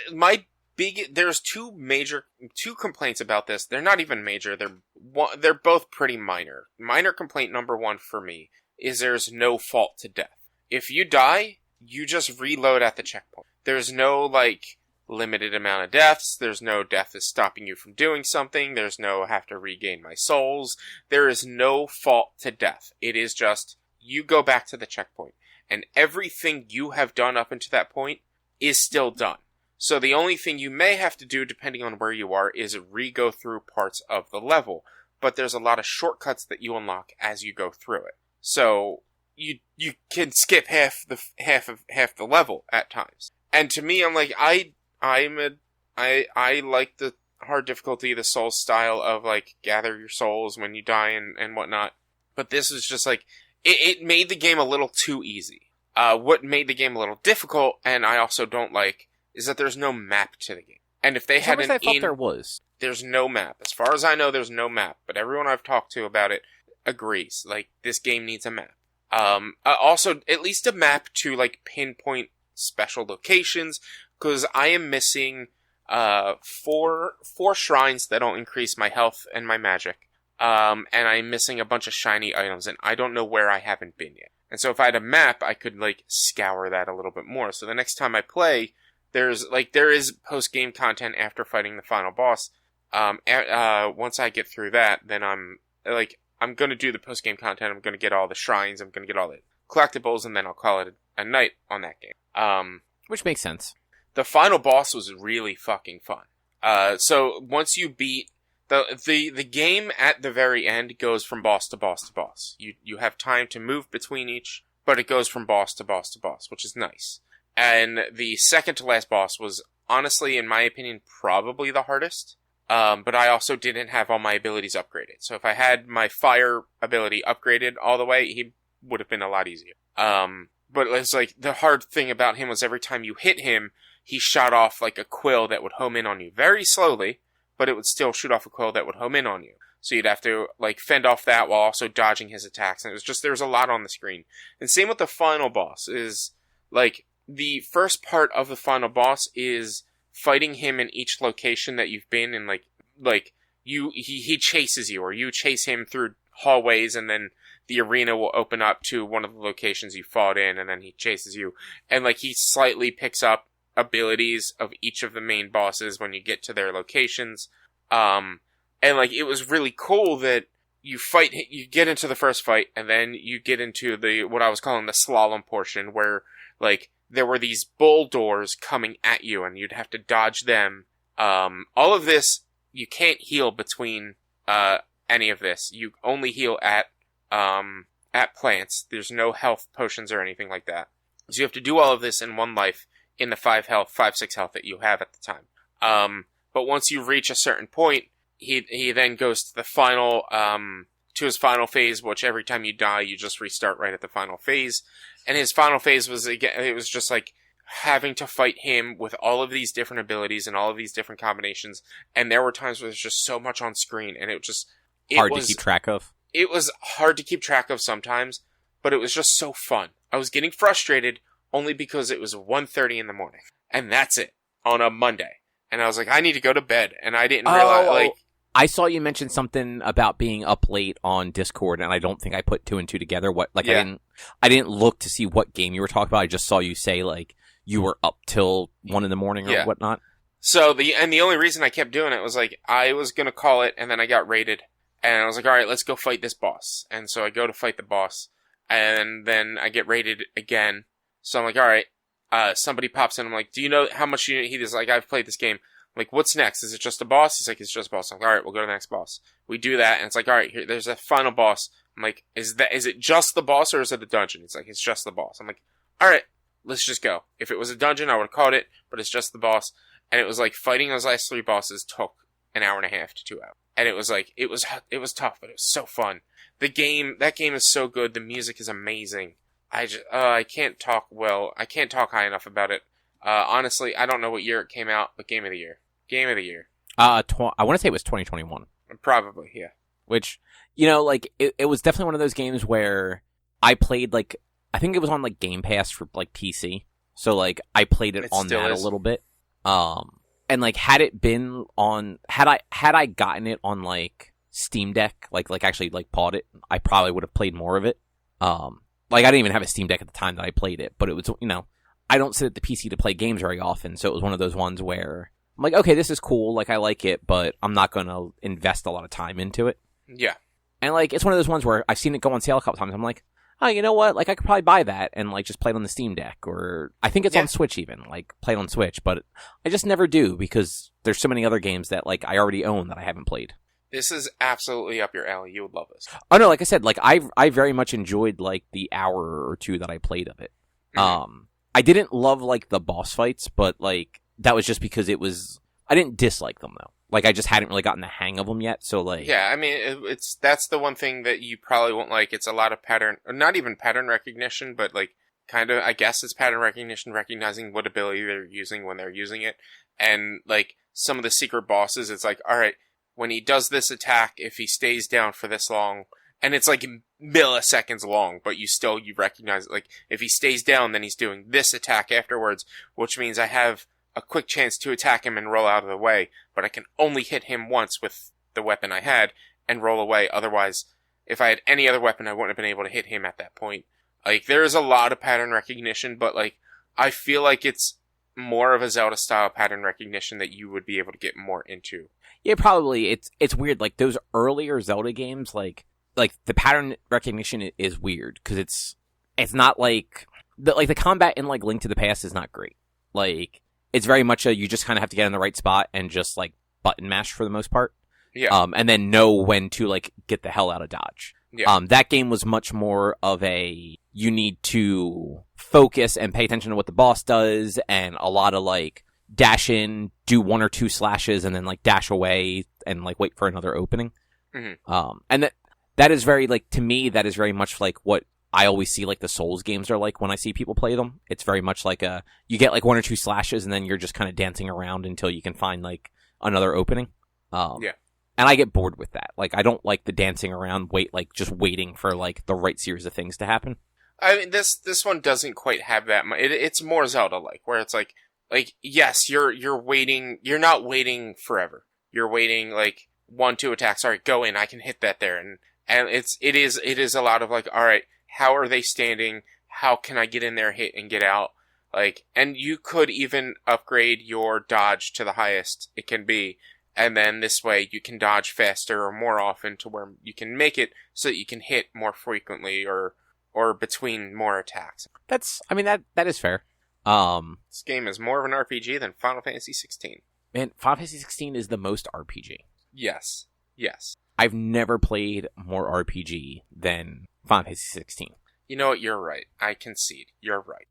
there's two complaints about this. They're not even major. They're both pretty minor. Minor complaint number 1 for me is there's no fault to death. If you die, you just reload at the checkpoint. There's no, like, limited amount of deaths. There's no death is stopping you from doing something. There's no have to regain my souls. There is no fault to death. It is just you go back to the checkpoint, and everything you have done up until that point is still done. So the only thing you may have to do, depending on where you are, is re-go through parts of the level. But there's a lot of shortcuts that you unlock as you go through it. So you can skip half the level at times. And to me, I'm like, I like the hard difficulty, the soul style of, like, gather your souls when you die and whatnot. But this is just like, it made the game a little too easy. What made the game a little difficult, and I also don't like, is that there's no map to the game. And if they had I thought there was. There's no map. As far as I know, there's no map. But everyone I've talked to about it agrees. Like, this game needs a map. Also, at least a map to, like, pinpoint special locations, because I am missing 4 shrines that'll increase my health and my magic, and I'm missing a bunch of shiny items, and I don't know where I haven't been yet. And so if I had a map, I could, like, scour that a little bit more. So the next time I play, there is post-game content after fighting the final boss. Once I get through that, then I'm going to do the post-game content. I'm going to get all the shrines. I'm going to get all the collectibles, and then I'll call it a night on that game. Which makes sense. The final boss was really fucking fun. So once you beat the game at the very end goes from boss to boss to boss. You have time to move between each, but it goes from boss to boss to boss, which is nice. And the second to last boss was, honestly, in my opinion, probably the hardest. But I also didn't have all my abilities upgraded. So if I had my fire ability upgraded all the way, he would have been a lot easier. But it's like, the hard thing about him was every time you hit him, he shot off like a quill that would home in on you very slowly, but it would still shoot off a quill that would home in on you. So you'd have to, like, fend off that while also dodging his attacks. And it was just, there's a lot on the screen. And same with the final boss is, like, the first part of the final boss is fighting him in each location that you've been in, like, like, he chases you, or you chase him through hallways, and then the arena will open up to one of the locations you fought in, and then he chases you. And, like, he slightly picks up abilities of each of the main bosses when you get to their locations. And, like, it was really cool that you get into the first fight, and then you get into what I was calling the slalom portion, where, like, there were these bull doors coming at you, and you'd have to dodge them. All of this, you can't heal between, any of this. You only heal at plants. There's no health potions or anything like that. So you have to do all of this in one life, in the 6 health that you have at the time. But once you reach a certain point, he then goes to the final, to his final phase, which every time you die, you just restart right at the final phase. And his final phase was, again, it was just like having to fight him with all of these different abilities and all of these different combinations. And there were times where there's just so much on screen, and it was hard to keep track of. It was hard to keep track of sometimes, but it was just so fun. I was getting frustrated only because it was 1:30 in the morning. And that's it. On a Monday. And I was like, I need to go to bed. And I didn't realize, I saw you mention something about being up late on Discord, and I don't think I put 2 and 2 together. I didn't look to see what game you were talking about. I just saw you say, like, you were up till 1 in the morning or whatnot. So the only reason I kept doing it was, like, I was going to call it, and then I got raided. And I was like, all right, let's go fight this boss. And so I go to fight the boss, and then I get raided again. So I'm like, all right, somebody pops in. I'm like, do you know how much he's like, I've played this game. I'm like, what's next? Is it just a boss? He's like, it's just a boss. I'm like, all right, we'll go to the next boss. We do that, and it's like, all right, here, there's a final boss. I'm like, is it just the boss, or is it a dungeon? He's like, it's just the boss. I'm like, all right, let's just go. If it was a dungeon, I would have caught it, but it's just the boss. And it was like, fighting those last 3 bosses took an hour and a half to 2 hours. And it was like, it was tough, but it was so fun. That game is so good. The music is amazing. I can't talk high enough about it. Honestly, I don't know what year it came out, but Game of the Year. I want to say it was 2021. Probably, yeah. Which, you know, like, it was definitely one of those games where I played, like, I think it was on, like, Game Pass for, like, PC. So, like, I played it on that a little bit. And, like, had I gotten it on, like, Steam Deck, like actually, like, bought it, I probably would have played more of it. Like, I didn't even have a Steam Deck at the time that I played it, but it was, you know, I don't sit at the PC to play games very often, so it was one of those ones where I'm like, okay, this is cool, like, I like it, but I'm not going to invest a lot of time into it. Yeah. And, like, it's one of those ones where I've seen it go on sale a couple times. I'm like, oh, you know what? Like, I could probably buy that and, like, just play it on the Steam Deck, or I think it's on Switch even, like, play it on Switch, but I just never do because there's so many other games that, like, I already own that I haven't played. This is absolutely up your alley. You would love this. Oh, no, like I said, like, I very much enjoyed, like, the hour or 2 that I played of it. Mm-hmm. I didn't love, like, the boss fights, but, like, that was just because I didn't dislike them, though. Like, I just hadn't really gotten the hang of them yet, so, like... Yeah, I mean, that's the one thing that you probably won't like. It's a lot of pattern... Or not even pattern recognition, but, like, kind of... I guess it's pattern recognition, recognizing what ability they're using when they're using it. And, like, some of the secret bosses, it's like, alright, when he does this attack, if he stays down for this long... And it's, like, milliseconds long, but you recognize it. Like, if he stays down, then he's doing this attack afterwards, which means I have a quick chance to attack him and roll out of the way, but I can only hit him once with the weapon I had and roll away. Otherwise, if I had any other weapon, I wouldn't have been able to hit him at that point. Like, there is a lot of pattern recognition, but, like, I feel like it's more of a Zelda-style pattern recognition that you would be able to get more into. Yeah, probably. It's weird. Like, those earlier Zelda games, like the pattern recognition is weird, because it's not like... the combat in, like, Link to the Past is not great. Like... It's very much you just kind of have to get in the right spot and just, like, button mash for the most part. Yeah. And then know when to, like, get the hell out of dodge. Yeah. That game was much more of you need to focus and pay attention to what the boss does, and a lot of, like, dash in, do 1 or 2 slashes, and then, like, dash away and, like, wait for another opening. Mm-hmm. And that is very, like, to me, that is very much like what I always see, like, the Souls games are like when I see people play them. It's very much like you get, like, 1 or 2 slashes, and then you're just kind of dancing around until you can find, like, another opening. Yeah. And I get bored with that. Like, I don't like the dancing around, just waiting for, like, the right series of things to happen. I mean, this one doesn't quite have that much. It's more Zelda-like, where it's like, yes, you're waiting, you're not waiting forever. you're waiting like 1-2 attacks. All right, go in. I can hit that there, and it is a lot of like, all right, how are they standing? How can I get in there, hit, and get out? Like, and you could even upgrade your dodge to the highest it can be, and then this way you can dodge faster or more often to where you can make it so that you can hit more frequently or between more attacks. That is fair. This game is more of an RPG than Final Fantasy 16. Man, Final Fantasy 16 is the most RPG. Yes. I've never played more RPG than Final Fantasy 16. You know what? You're right. I concede. You're right.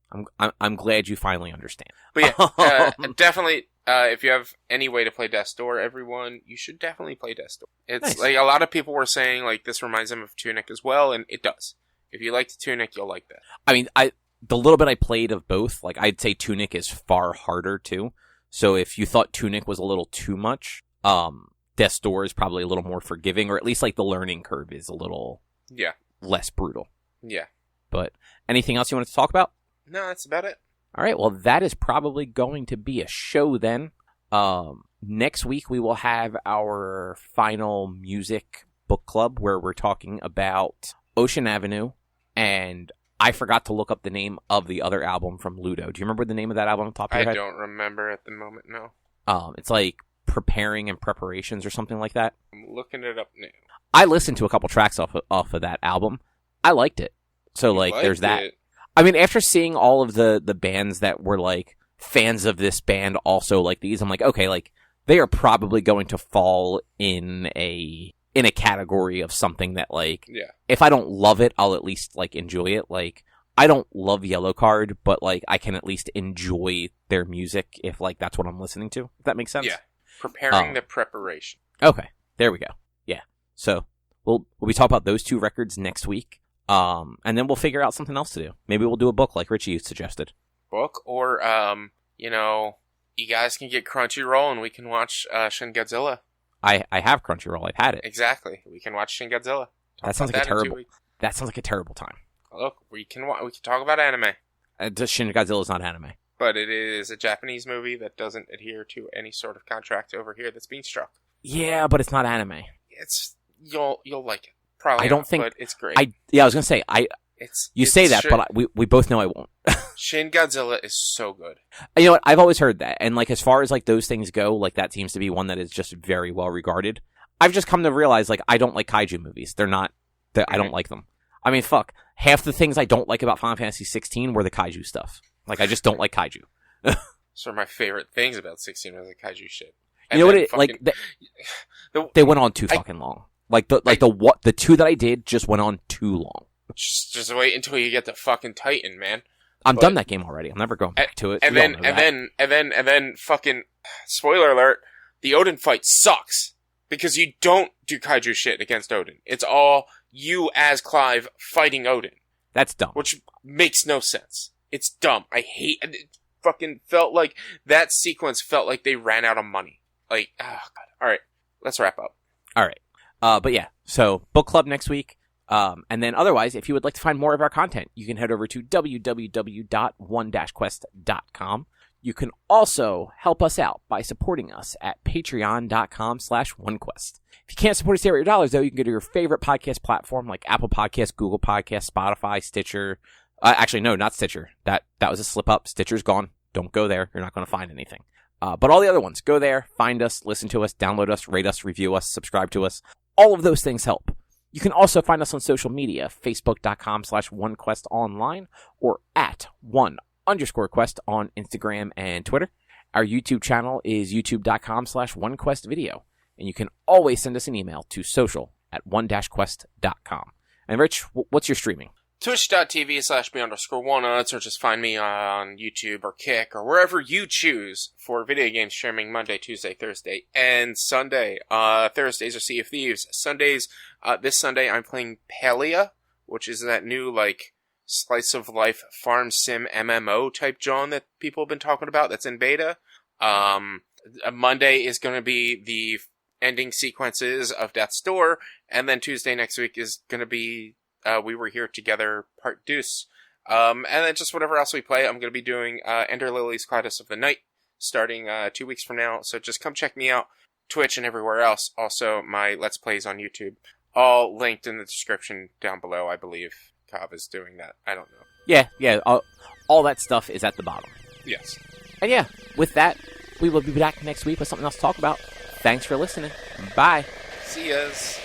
I'm glad you finally understand. But yeah, definitely, if you have any way to play Death's Door, everyone, you should definitely play Death's Door. It's nice. Like a lot of people were saying, like, this reminds them of Tunic as well, and it does. If you liked Tunic, you'll like that. I mean, the little bit I played of both, like, I'd say Tunic is far harder too. So if you thought Tunic was a little too much, Death's Door is probably a little more forgiving, or at least like the learning curve is a little less brutal. Yeah. But anything else you wanted to talk about? No, that's about it. All right. Well, that is probably going to be a show then. Next week we will have our final music book club where we're talking about Ocean Avenue, and I forgot to look up the name of the other album from Ludo. Do you remember the name of that album on top of your head? I don't remember at the moment, no. It's like Preparing and Preparations or something like that. I'm looking it up now. I listened to a couple tracks off of that album. I liked it. So, like, there's that. I mean, after seeing all of the bands that were, like, fans of this band also like these, I'm like, okay, like, they are probably going to fall in a category of something that, like, if I don't love it, I'll at least, like, enjoy it. Like, I don't love Yellowcard, but, like, I can at least enjoy their music if, like, that's what I'm listening to. If that makes sense? Yeah. Preparing the Preparation. Okay. There we go. Yeah. So, we'll be talking about those two records next week. And then we'll figure out something else to do. Maybe we'll do a book like Richie suggested. Book, or, you guys can get Crunchyroll and we can watch Shin Godzilla. I have Crunchyroll. I've had it. Exactly. We can watch Shin Godzilla. That sounds like a terrible time. Look, we can talk about anime. Shin Godzilla is not anime. But it is a Japanese movie that doesn't adhere to any sort of contract over here that's being struck. Yeah, but it's not anime. You'll like it. Probably I don't not, think but it's great. I was gonna say but we both know I won't. Shin Godzilla is so good. You know what? I've always heard that, and like as far as like those things go, like that seems to be one that is just very well regarded. I've just come to realize like I don't like kaiju movies. They're not. I don't like them. I mean, fuck. Half the things I don't like about Final Fantasy 16 were the kaiju stuff. Like I just don't like kaiju. Some of my favorite things about 16 was the kaiju shit. And you know what? They went on too fucking long. The two that I did just went on too long. Just wait until you get to fucking Titan, man. I'm done that game already. I'm never going back to it. And then fucking spoiler alert, the Odin fight sucks because you don't do kaiju shit against Odin. It's all you as Clive fighting Odin. That's dumb. Which makes no sense. It's dumb. I hate it. Fucking felt like that sequence felt like they ran out of money. Like, oh god. All right, let's wrap up. All right. But yeah, so book club next week. And then otherwise, if you would like to find more of our content, you can head over to www.one-quest.com. You can also help us out by supporting us at patreon.com/onequest. If you can't support us here with your dollars, though, you can go to your favorite podcast platform like Apple Podcasts, Google Podcasts, Spotify, Stitcher. Actually, no, not Stitcher. That was a slip up. Stitcher's gone. Don't go there. You're not going to find anything. But all the other ones, go there, find us, listen to us, download us, rate us, review us, subscribe to us. All of those things help. You can also find us on social media, facebook.com/onequestonline or at @1_quest on Instagram and Twitter. Our YouTube channel is youtube.com/onequestvideo. And you can always send us an email to social@one-quest.com. And Rich, what's your streaming? Twitch.tv/me_walnuts, or just find me on YouTube or Kick or wherever you choose for video game streaming Monday, Tuesday, Thursday, and Sunday. Thursdays are Sea of Thieves. Sundays, this Sunday I'm playing Palia, which is that new, like, slice of life farm sim MMO type John that people have been talking about that's in beta. Monday is going to be the ending sequences of Death's Door, and then Tuesday next week is going to be We Were Here Together Part Deuce. And then just whatever else we play. I'm going to be doing Ender Lily's Gladys of the Night starting 2 weeks from now. So just come check me out. Twitch, and everywhere else. Also, my Let's Plays on YouTube. All linked in the description down below, I believe. Cobb is doing that. I don't know. Yeah. All that stuff is at the bottom. Yes. And yeah, with that, we will be back next week with something else to talk about. Thanks for listening. Bye. See yas.